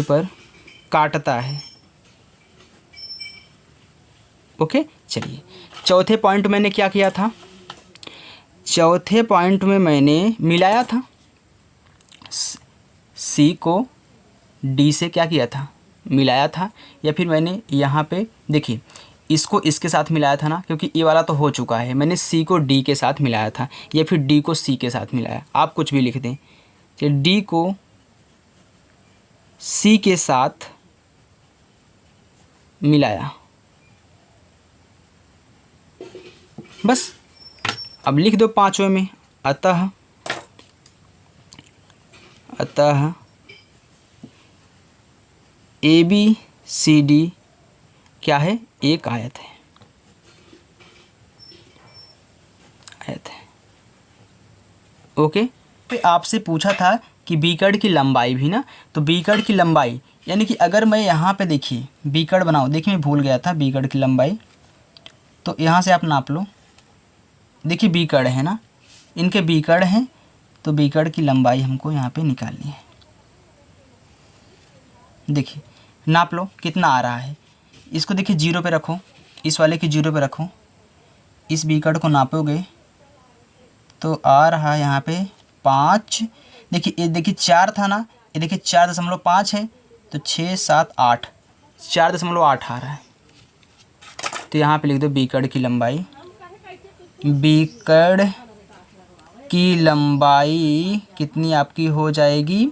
[SPEAKER 1] पर काटता है। ओके। चलिए चौथे पॉइंट मैंने क्या किया था, चौथे पॉइंट में मैंने मिलाया था, सी को डी से क्या किया था, मिलाया था। या फिर मैंने यहाँ पे देखिए इसको इसके साथ मिलाया था ना, क्योंकि ये वाला तो हो चुका है। मैंने सी को डी के साथ मिलाया था या फिर डी को सी के साथ मिलाया, आप कुछ भी लिख दें। तो डी को सी के साथ मिलाया, बस। अब लिख दो पांचवें में, अतः ए बी सी डी क्या है, एक आयत है। ओके। पे आपसे पूछा था कि बीकड़ की लंबाई भी ना, तो बीकड़ की लंबाई यानी कि अगर मैं यहाँ पे देखिए बीकड़ बनाऊँ, देखिए मैं भूल गया था बीकड़ की लंबाई, तो यहाँ से आप नाप लो। देखिए बीकड़ है ना, इनके बीकड़ हैं, तो बीकड़ की लंबाई हमको यहाँ पे निकालनी है। देखिए नाप लो कितना आ रहा है। इसको देखिए 0 पे रखो, इस वाले की 0 पे रखो, इस बीकड़ को नापोगे तो आ रहा है यहाँ पे 5। देखिए ये देखिए 4 था ना, ये देखिए 4.5 है, तो 6 7 8 4.8 आ रहा है। तो यहाँ पे लिख दो बीकड़ की लंबाई। बीकड़ की लंबाई कितनी आपकी हो जाएगी,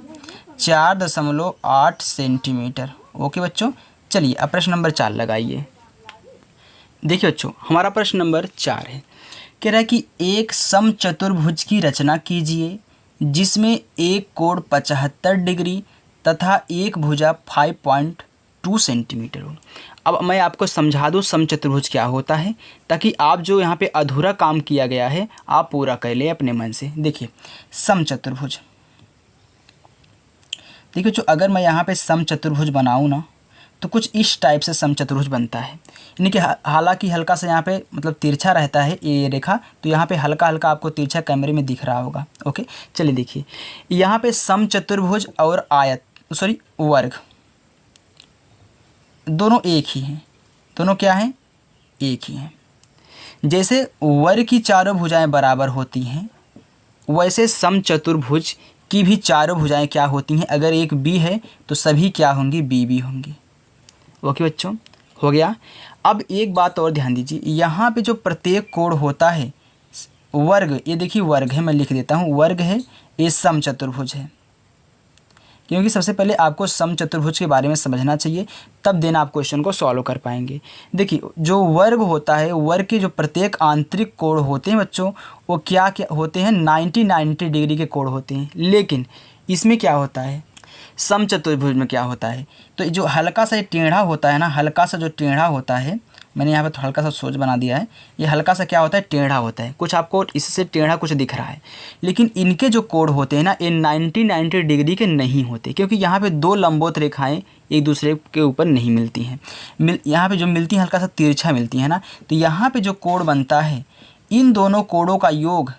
[SPEAKER 1] 4.8 सेंटीमीटर। ओके बच्चों। चलिए अब प्रश्न नंबर 4 लगाइए। देखिए बच्चों हमारा प्रश्न नंबर 4 है, कह रहा है कि एक समचतुर्भुज की रचना कीजिए जिसमें एक कोण 75 डिग्री तथा एक भुजा 5.2 सेंटीमीटर हो। अब मैं आपको समझा दूँ समचतुर्भुज क्या होता है, ताकि आप जो यहाँ पे अधूरा काम किया गया है आप पूरा कर ले अपने मन से। देखिए समचतुर्भुज, देखिए जो अगर मैं यहाँ पे समचतुर्भुज बनाऊँ ना, तो कुछ इस टाइप से समचतुर्भुज बनता है। यानी कि हालांकि हल्का सा यहाँ पे मतलब तिरछा रहता है ये रेखा, तो यहाँ पे हल्का हल्का आपको तिरछा कैमरे में दिख रहा होगा। ओके। चलिए देखिए यहाँ पे समचतुर्भुज और आयत वर्ग दोनों एक ही हैं। दोनों क्या हैं, एक ही हैं। जैसे वर्ग की चारों भुजाएं बराबर होती हैं, वैसे समचतुर्भुज की भी चारों भुजाएं क्या होती हैं, अगर एक बी है तो सभी क्या होंगी, बी होंगी। ओके बच्चों, हो गया। अब एक बात और ध्यान दीजिए, यहाँ पे जो प्रत्येक कोण होता है वर्ग, ये देखिए वर्ग है, मैं लिख देता हूँ वर्ग है, ये समचतुर्भुज है। क्योंकि सबसे पहले आपको समचतुर्भुज के बारे में समझना चाहिए, तब देन आप क्वेश्चन को सॉल्व कर पाएंगे। देखिए जो वर्ग होता है, वर्ग के जो प्रत्येक आंतरिक कोण होते हैं बच्चों, वो क्या क्या होते हैं, 90 डिग्री के कोण होते हैं। लेकिन इसमें क्या होता है, समचतुर्भुज में क्या होता है, तो जो हल्का सा टेढ़ा होता है ना, हल्का सा जो टेढ़ा होता है, मैंने यहाँ पे हल्का सा सोच बना दिया है, ये हल्का सा क्या होता है, टेढ़ा होता है। कुछ आपको इससे टेढ़ा कुछ दिख रहा है, लेकिन इनके जो कोण होते हैं ना, ये 90 डिग्री के नहीं होते, क्योंकि यहाँ पे दो लंबवत रेखाएं एक दूसरे के ऊपर नहीं मिलती हैं। यहाँ पे जो मिलती हैं हल्का सा तिरछा मिलती है ना, तो यहाँ पे जो कोण बनता है, इन दोनों कोणों का योग,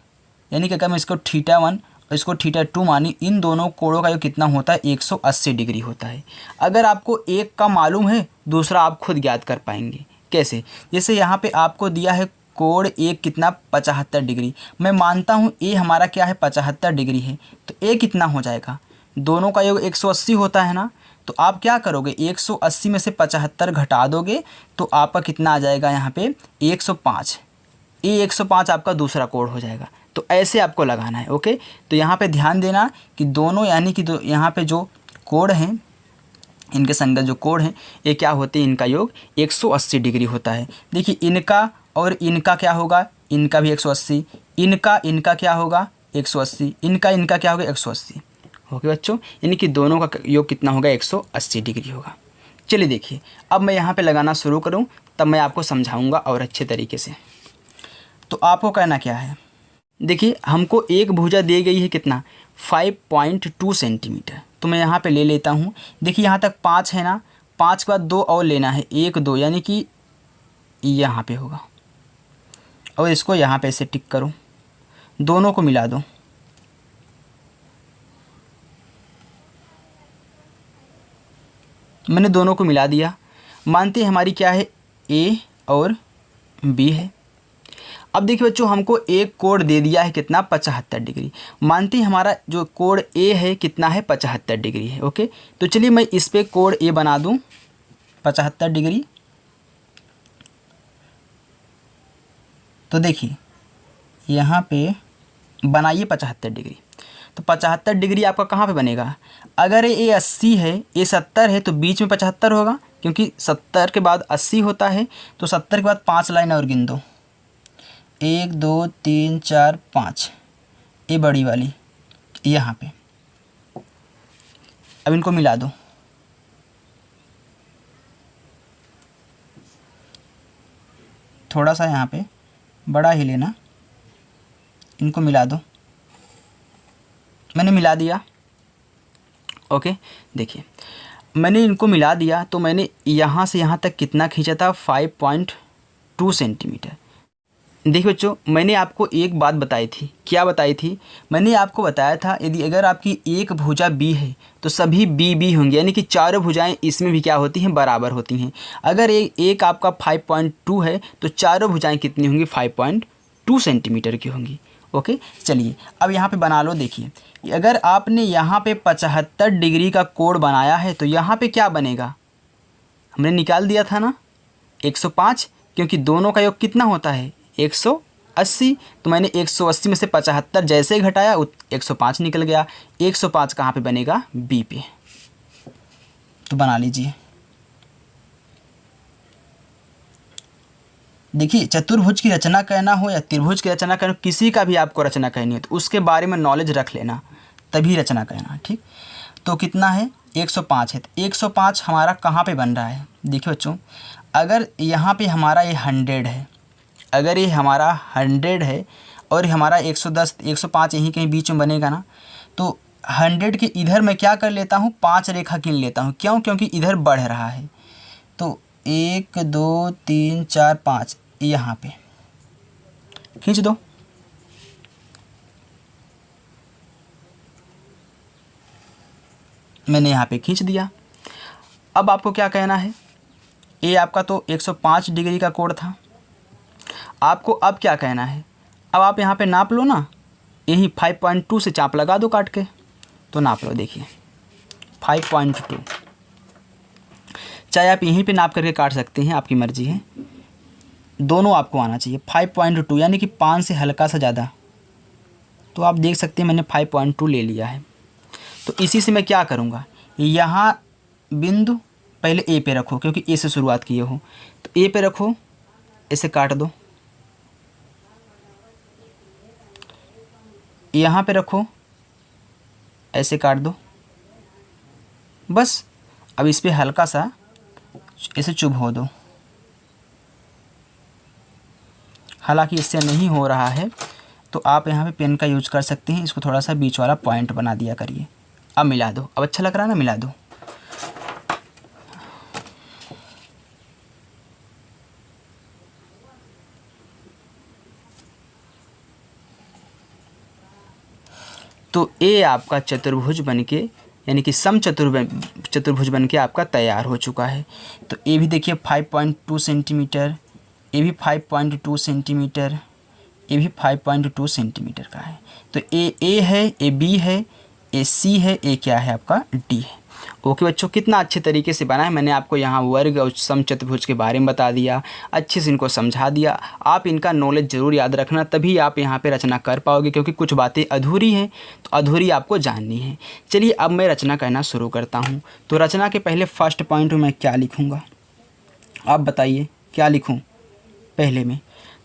[SPEAKER 1] यानी कि अगर मैं इसको θ1 और इसको θ2 मानी, इन दोनों कोणों का योग कितना होता है, 180 डिग्री होता है। अगर आपको एक का मालूम है, दूसरा आप खुद ज्ञात कर पाएंगे। कैसे, जैसे यहाँ पे आपको दिया है कोण एक कितना, 75 डिग्री। मैं मानता हूँ ए हमारा क्या है, 75 डिग्री है, तो ए कितना हो जाएगा, दोनों का योग 180 होता है ना, तो आप क्या करोगे, 180 में से 75 घटा दोगे तो आपका कितना आ जाएगा, यहाँ पे 105। ए 105 आपका दूसरा कोण हो जाएगा। तो ऐसे आपको लगाना है। ओके, तो यहाँ पे ध्यान देना कि दोनों, यानी कि यहाँ पे जो कोण हैं, इनके संगत जो कोण हैं, ये क्या होते हैं, इनका योग 180 डिग्री होता है। देखिए इनका और इनका क्या होगा, इनका भी 180, इनका क्या होगा 180, इनका क्या होगा 180। ओके बच्चों, यानी कि दोनों का योग कितना होगा, 180 डिग्री होगा। चलिए देखिए, अब मैं यहाँ पे लगाना शुरू करूँ, तब मैं आपको समझाऊँगा और अच्छे तरीके से। तो आपको कहना क्या है, देखिए हमको एक भुजा दी गई है कितना, 5.2 सेंटीमीटर। तो मैं यहाँ पे ले लेता हूँ। देखिए यहाँ तक 5 है ना, 5 के बाद 2 और लेना है, 1 2, यानी कि यहाँ पे होगा, और इसको यहाँ पे ऐसे टिक करो, दोनों को मिला दो। मैंने दोनों को मिला दिया। मानते हैं हमारी क्या है, ए और बी है। अब देखिए बच्चों, हमको एक कोण दे दिया है कितना, 75 डिग्री। मानते हैं हमारा जो कोण ए है कितना है, 75 डिग्री है। ओके, तो चलिए मैं इस पे कोण ए बना दूं 75 डिग्री। तो देखिए यहाँ पे बनाइए 75 डिग्री। तो 75 डिग्री आपका कहाँ पे बनेगा, अगर ये 80 है, ये 70 है, तो बीच में 75 होगा, क्योंकि 70 के बाद 80 होता है। तो 70 के बाद 5 लाइन और गिन दो, 1 2 3 4 5, ये बड़ी वाली यहाँ पे। अब इनको मिला दो, थोड़ा सा यहाँ पे बड़ा ही लेना, इनको मिला दो। मैंने मिला दिया। ओके, देखिए मैंने इनको मिला दिया, तो मैंने यहाँ से यहाँ तक कितना खींचा था, 5.2 सेंटीमीटर। देखिए बच्चों, मैंने आपको एक बात बताई थी, क्या बताई थी, मैंने आपको बताया था यदि अगर आपकी एक भुजा बी है तो सभी बी होंगी, यानी कि चारों भुजाएं इसमें भी क्या होती हैं, बराबर होती हैं। अगर एक आपका 5.2 है तो चारों भुजाएं कितनी होंगी, 5.2 सेंटीमीटर की होंगी। ओके, चलिए अब यहाँ पे बना लो। देखिए अगर आपने यहाँ पे 75 डिग्री का कोण बनाया है तो यहाँ पे क्या बनेगा, हमने निकाल दिया था ना 105, क्योंकि दोनों का योग कितना होता है, 180। तो मैंने 180 में से 75 जैसे ही घटाया 105 निकल गया। 105 कहाँ पे बनेगा, बी पे। तो बना लीजिए। देखिए चतुर्भुज की रचना कहना हो या त्रिभुज की रचना कहना, किसी का भी आपको रचना कहनी है तो उसके बारे में नॉलेज रख लेना, तभी रचना कहना। ठीक, तो कितना है, 105 है। तो 105 हमारा कहाँ पे बन रहा है, देखिए बच्चों, अगर यहाँ पे हमारा ये 100 है, अगर ये हमारा 100 है और हमारा 110 105 यहीं कहीं बीच में बनेगा ना, तो 100 के इधर मैं क्या कर लेता हूँ, 5 रेखा गिन लेता हूँ। क्यों, क्योंकि इधर बढ़ रहा है। तो 1 2 3 4 5 यहाँ पे खींच दो। मैंने यहाँ पे खींच दिया। अब आपको क्या कहना है, ये आपका तो 105 डिग्री का कोण था। आपको अब क्या कहना है, अब आप यहाँ पे नाप लो ना, यहीं 5.2 से चाप लगा दो काट के, तो नाप लो। देखिए 5.2, चाहे आप यहीं पे नाप करके काट सकते हैं, आपकी मर्ज़ी है, दोनों आपको आना चाहिए। 5.2 यानी कि 5 से हल्का सा ज़्यादा, तो आप देख सकते हैं मैंने 5.2 ले लिया है। तो इसी से मैं क्या करूँगा, यहाँ बिंदु पहले ए पे रखो, क्योंकि ए से शुरुआत किए हो, तो ए पे रखो, इसे काट दो। यहाँ पे रखो, ऐसे काट दो बस। अब इस पे हल्का सा इसे चुभो दो। हालांकि इससे नहीं हो रहा है तो आप यहाँ पे पेन का यूज कर सकते हैं, इसको थोड़ा सा बीच वाला पॉइंट बना दिया करिए। अब मिला दो, अब अच्छा लग रहा है ना, मिला दो। तो ए आपका चतुर्भुज बनके, यानी कि चतुर्भुज बनके आपका तैयार हो चुका है। तो ए भी देखिए 5.2 सेंटीमीटर, ए भी 5.2 सेंटीमीटर, ए भी 5.2 सेंटीमीटर का है। तो ए है, ए बी है, ए सी है, ए क्या है आपका डी है। ओके बच्चों, कितना अच्छे तरीके से बना है। मैंने आपको यहाँ वर्ग और समचतुर्भुज के बारे में बता दिया, अच्छे से इनको समझा दिया। आप इनका नॉलेज ज़रूर याद रखना, तभी आप यहाँ पे रचना कर पाओगे, क्योंकि कुछ बातें अधूरी हैं तो अधूरी आपको जाननी है। चलिए अब मैं रचना करना शुरू करता हूँ। तो रचना के पहले फर्स्ट पॉइंट में मैं क्या लिखूँगा, आप बताइए क्या लिखूँ पहले में।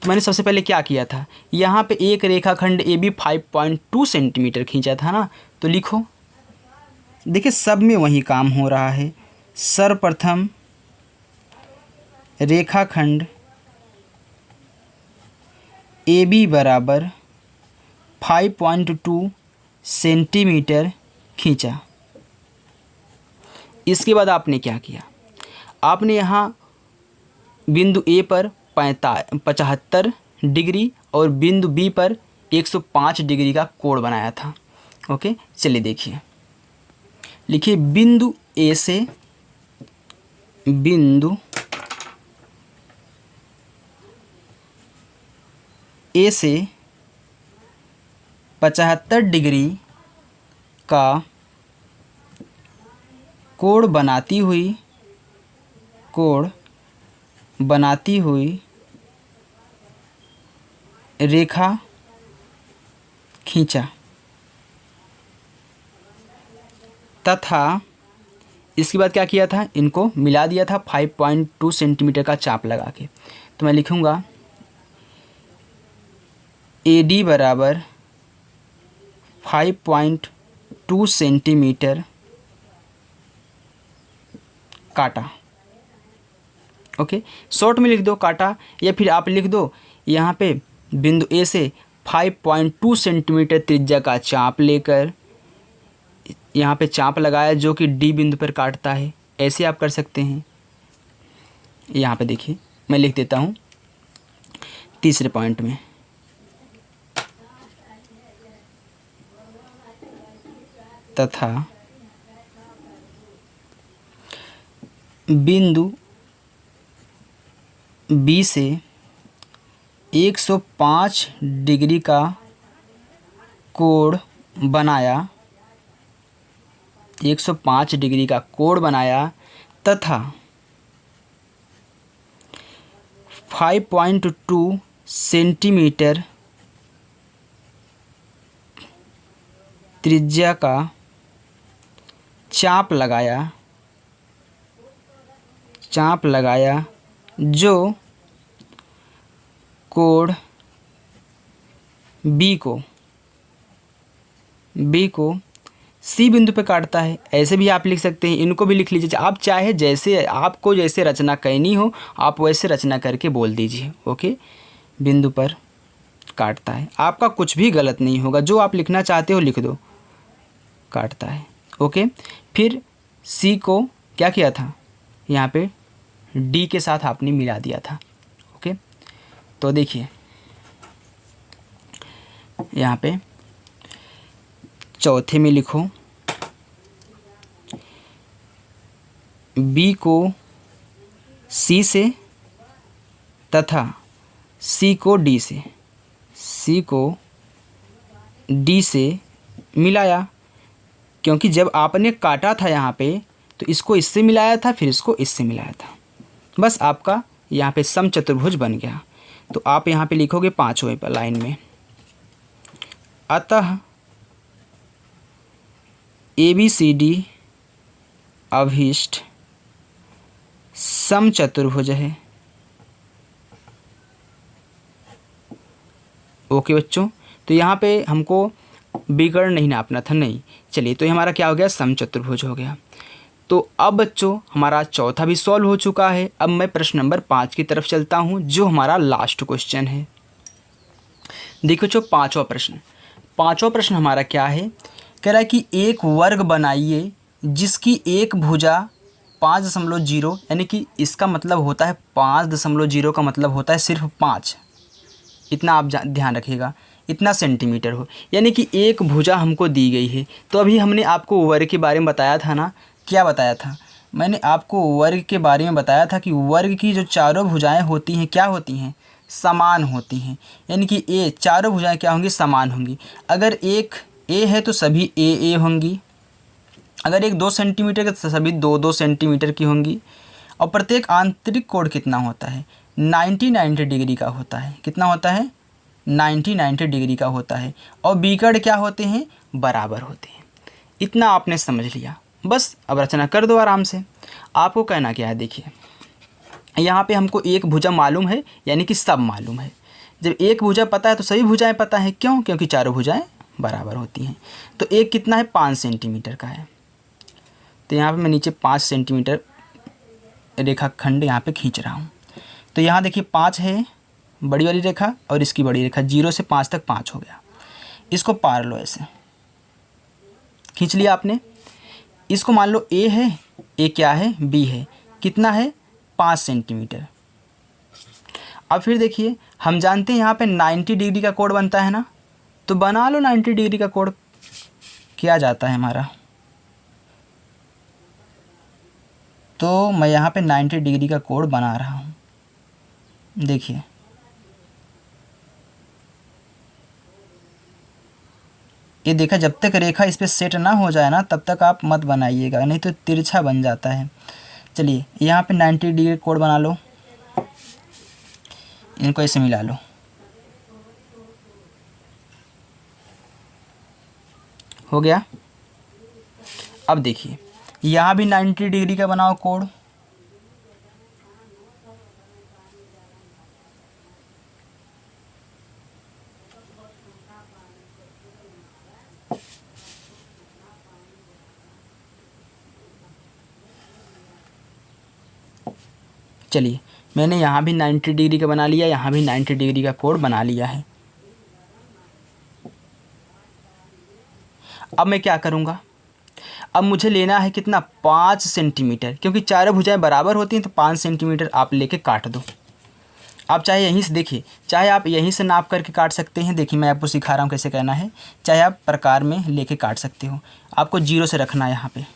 [SPEAKER 1] तो मैंने सबसे पहले क्या किया था, यहाँ पे एक रेखाखंड ए बी 5.2 सेंटीमीटर खींचा था ना, तो लिखो। देखिए सब में वही काम हो रहा है। सर्वप्रथम रेखाखंड ए बी बराबर 5.2 सेंटीमीटर खींचा। इसके बाद आपने क्या किया, आपने यहाँ बिंदु ए पर 75 डिग्री और बिंदु बी पर 105 डिग्री का कोण बनाया था। ओके, चलिए देखिए, लिखिए बिंदु ए से 75 डिग्री का कोण बनाती हुई रेखा खींचा तथा इसके बाद क्या किया था, इनको मिला दिया था 5.2 सेंटीमीटर का चाप लगा के। तो मैं लिखूँगा ए डी बराबर 5.2 सेंटीमीटर काटा। ओके, शॉर्ट में लिख दो काटा, या फिर आप लिख दो यहाँ पे बिंदु ए से 5.2 सेंटीमीटर त्रिज्या का चाप लेकर यहाँ पे चाप लगाया, जो कि डी बिंदु पर काटता है। ऐसे आप कर सकते हैं। यहाँ पे देखिए मैं लिख देता हूँ तीसरे पॉइंट में, तथा बिंदु बी से 105 डिग्री का कोण बनाया, 105 डिग्री का कोण बनाया तथा 5.2 सेंटीमीटर त्रिज्या का चाप लगाया, जो कोण बी को सी बिंदु पे काटता है। ऐसे भी आप लिख सकते हैं, इनको भी लिख लीजिए। आप चाहे जैसे आपको जैसे रचना करनी हो आप वैसे रचना करके बोल दीजिए। ओके, बिंदु पर काटता है, आपका कुछ भी गलत नहीं होगा, जो आप लिखना चाहते हो लिख दो, काटता है। ओके, फिर सी को क्या किया था, यहाँ पे डी के साथ आपने मिला दिया था। ओके, तो देखिए यहाँ पे चौथे में लिखो बी को सी से तथा सी को डी से, सी को डी से मिलाया, क्योंकि जब आपने काटा था यहाँ पे तो इसको इससे मिलाया था, फिर इसको इससे मिलाया था। बस आपका यहाँ पे समचतुर्भुज बन गया। तो आप यहाँ पे लिखोगे 5वें पर लाइन में, अतः ABCD अभीष्ट समचतुर्भुज है। ओके बच्चों, तो यहाँ पे हमको विकर्ण नहीं नापना था, नहीं। चलिए, तो ये हमारा क्या हो गया, समचतुर्भुज हो गया। तो अब बच्चों हमारा चौथा भी सॉल्व हो चुका है। अब मैं प्रश्न नंबर 5 की तरफ चलता हूँ, जो हमारा लास्ट क्वेश्चन है। देखो बच्चों, पाँचवा प्रश्न हमारा क्या है, कह रहा है कि एक वर्ग बनाइए जिसकी एक भुजा 5.0, यानी कि इसका मतलब होता है 5.0 का मतलब होता है सिर्फ 5, इतना आप ध्यान रखिएगा, इतना सेंटीमीटर हो, यानी कि एक भुजा हमको दी गई है। तो अभी हमने आपको वर्ग के बारे में बताया था ना, क्या बताया था, मैंने आपको वर्ग के बारे में बताया था कि वर्ग की जो चारों भुजाएं होती हैं क्या होती हैं, समान होती हैं। यानी कि ए, चारों भुजाएं क्या होंगी, समान होंगी। अगर एक ए है तो सभी ए होंगी, अगर एक 2 सेंटीमीटर के तो सभी 2 सेंटीमीटर की होंगी। और प्रत्येक आंतरिक कोण कितना होता है, 90 डिग्री का होता है। कितना होता है, 90 डिग्री का होता है। और विकर्ण क्या होते हैं, बराबर होते हैं। इतना आपने समझ लिया, बस अब रचना कर दो आराम से। आपको कहना क्या है, देखिए यहाँ पे हमको एक भुजा मालूम है, यानी कि सब मालूम है। जब एक भुजा पता है तो सभी भुजाएं पता है, क्यों, क्योंकि चारों भुजाएं बराबर होती हैं। तो एक कितना है, 5 सेंटीमीटर का है। तो यहाँ पे मैं नीचे 5 सेंटीमीटर रेखाखंड यहाँ पे खींच रहा हूँ। तो यहाँ देखिए 5 है बड़ी वाली रेखा, और इसकी बड़ी रेखा 0 से 5 तक 5 हो गया। इसको पार लो, ऐसे खींच लिया आपने। इसको मान लो ए है, ए क्या है, बी है, कितना है, 5 सेंटीमीटर। अब फिर देखिए, हम जानते हैं यहाँ पे 90 डिग्री का कोण बनता है ना, तो बना लो 90 डिग्री का कोण। क्या जाता है हमारा, तो मैं यहाँ पे 90 डिग्री का कोण बना रहा हूँ। देखिए ये देखा, जब तक रेखा इस पर सेट ना हो जाए ना तब तक आप मत बनाइएगा, नहीं तो तिरछा बन जाता है। चलिए यहाँ पे 90 डिग्री कोण बना लो, इनको ऐसे मिला लो। हो गया। अब देखिए यहाँ भी 90 डिग्री का बनाओ कोण। चलिए मैंने यहाँ भी 90 डिग्री का बना लिया, यहाँ भी 90 डिग्री का कोण बना लिया है। अब मैं क्या करूँगा, अब मुझे लेना है कितना, 5 सेंटीमीटर, क्योंकि चारों भुजाएं बराबर होती हैं तो 5 सेंटीमीटर आप लेके काट दो। आप चाहे यहीं से, देखिए चाहे आप यहीं से नाप करके काट सकते हैं। देखिए मैं आपको सिखा रहा हूँ कैसे करना है, चाहे आप प्रकार में लेके काट सकते हो। आपको 0 से रखना है, यहाँ पे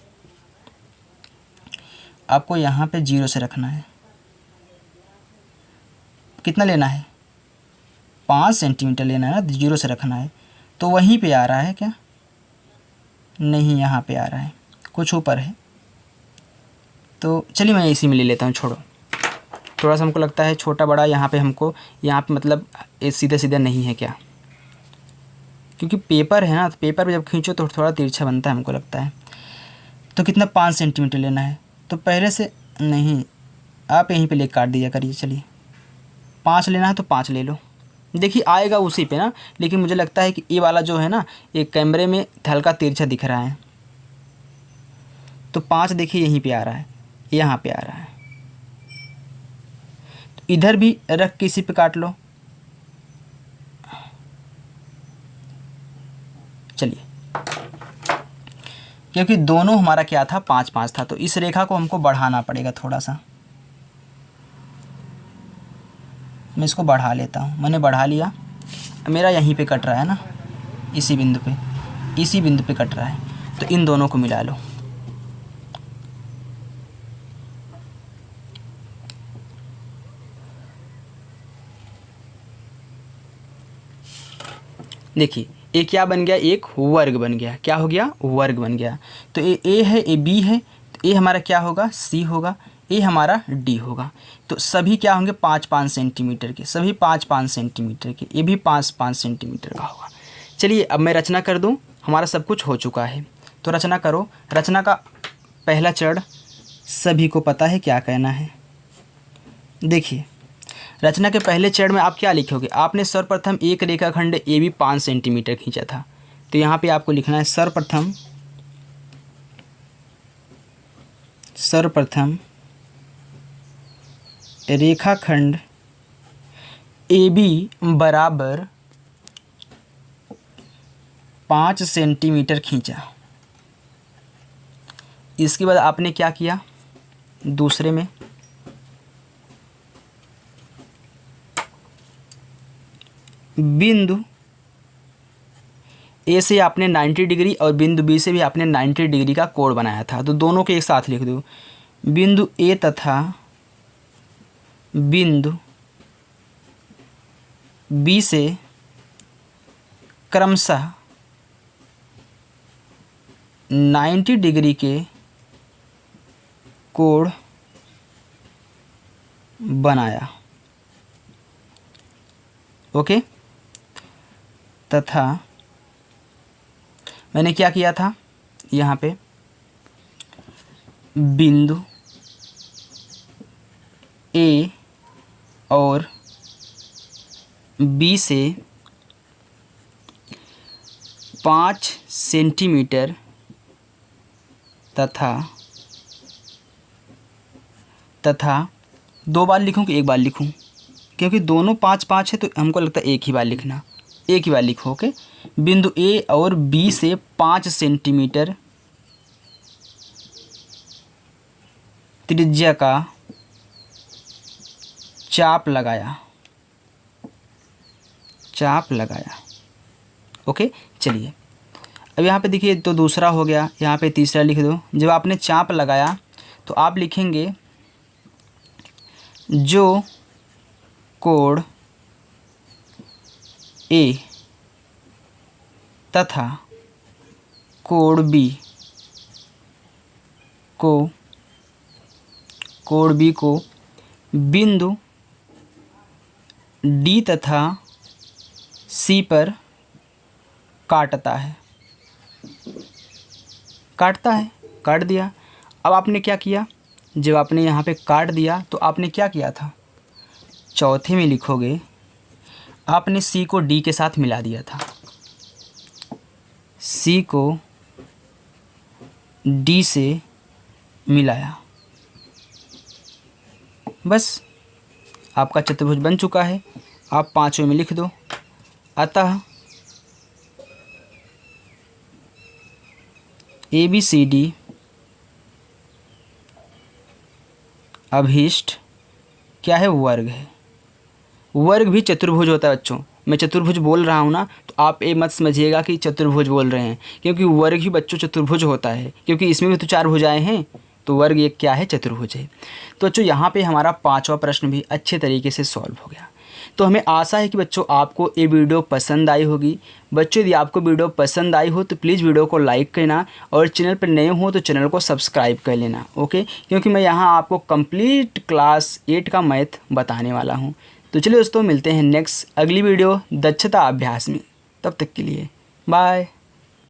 [SPEAKER 1] आपको यहाँ पे 0 से रखना है। कितना लेना है, 5 सेंटीमीटर लेना है ना, 0 से रखना है। तो वहीं पे आ रहा है क्या, नहीं यहाँ पे आ रहा है, कुछ ऊपर है। तो चलिए मैं इसी में ले लेता हूँ, छोड़ो। थोड़ा सा हमको लगता है छोटा बड़ा यहाँ पे हमको, यहाँ पे मतलब सीधा सीधा नहीं है क्या, क्योंकि पेपर है ना, तो पेपर पे जब खींचो तो थोड़ा तिरछा बनता है हमको लगता है। तो कितना, 5 सेंटीमीटर लेना है। तो पहले से नहीं, आप यहीं पे ले काट दिया करिए। चलिए 5 लेना है तो 5 ले लो। देखिए आएगा उसी पे ना, लेकिन मुझे लगता है कि ये वाला जो है ना, ये कैमरे में हल्का तिरछा दिख रहा है। तो 5 देखिए यहीं पे आ रहा है, यहाँ पे आ रहा है। तो इधर भी रख के इसी पे काट लो। चलिए, क्योंकि दोनों हमारा क्या था, 5-5 था, तो इस रेखा को हमको बढ़ाना पड़ेगा थोड़ा सा। मैं इसको बढ़ा लेता हूँ, मैंने बढ़ा लिया। मेरा यहीं पे कट रहा है ना, इसी बिंदु पे कट रहा है। तो इन दोनों को मिला लो। देखिए ए क्या बन गया, एक वर्ग बन गया। क्या हो गया, वर्ग बन गया। तो ए है, ए बी है, तो ए हमारा क्या होगा, सी होगा, ए हमारा डी होगा। तो सभी क्या होंगे, 5-5 सेंटीमीटर के, सभी 5-5 सेंटीमीटर के, ये भी 5-5 सेंटीमीटर का होगा। चलिए अब मैं रचना कर दूं, हमारा सब कुछ हो चुका है। तो रचना करो। रचना का पहला चरण सभी को पता है क्या कहना है। देखिए रचना के पहले चरण में आप क्या लिखोगे, आपने सर्वप्रथम एक रेखाखंड ए बी 5 सेंटीमीटर खींचा था। तो यहाँ पे आपको लिखना है सर्वप्रथम रेखाखंड ए बी बराबर 5 सेंटीमीटर खींचा। इसके बाद आपने क्या किया, दूसरे में बिंदु ए से आपने 90 डिग्री और बिंदु बी से भी आपने 90 डिग्री का कोण बनाया था। तो दोनों के एक साथ लिख दो। बिंदु ए तथा बिंदु बी से क्रमशः 90 डिग्री के कोण बनाया। ओके, तथा मैंने क्या किया था, यहाँ पे बिंदु ए और बी से 5 सेंटीमीटर तथा 2 बार लिखूँ कि एक बार लिखूँ, क्योंकि दोनों 5-5 है तो हमको लगता है एक ही बार लिखना, एक ही बार लिखो। ओके, बिंदु ए और बी से 5 सेंटीमीटर त्रिज्या का चाप लगाया। ओके, चलिए अब यहाँ पे देखिए, तो दूसरा हो गया, यहाँ पे तीसरा लिख दो। जब आपने चाप लगाया तो आप लिखेंगे जो कोण ए तथा कोण बी को बिंदु डी तथा सी पर काटता है। काट दिया। अब आपने क्या किया, जब आपने यहाँ पे काट दिया तो आपने क्या किया था, चौथे में लिखोगे आपने सी को डी के साथ मिला दिया था। सी को डी से मिलाया, बस आपका चतुर्भुज बन चुका है। आप 5वें में लिख दो। अतः ABCD अभीष्ट क्या है, वर्ग है। वर्ग भी चतुर्भुज होता है बच्चों। मैं चतुर्भुज बोल रहा हूँ ना, तो आप ये मत समझिएगा कि चतुर्भुज बोल रहे हैं, क्योंकि वर्ग ही बच्चों चतुर्भुज होता है, क्योंकि इसमें भी तो 4 भुजाएं हैं। तो वर्ग एक क्या है, चतुर्भुज है। तो बच्चों यहाँ पे हमारा 5वां प्रश्न भी अच्छे तरीके से सॉल्व हो गया। तो हमें आशा है कि बच्चों आपको ये वीडियो पसंद आई होगी। बच्चों यदि आपको वीडियो पसंद आई हो तो प्लीज़ वीडियो को लाइक करना, और चैनल पर नए हो तो चैनल को सब्सक्राइब कर लेना। ओके, क्योंकि मैं यहाँ आपको कंप्लीट क्लास 8 का मैथ बताने वाला हूँ। तो चलिए दोस्तों, मिलते हैं नेक्स्ट अगली वीडियो दक्षता अभ्यास में। तब तक के लिए बाय।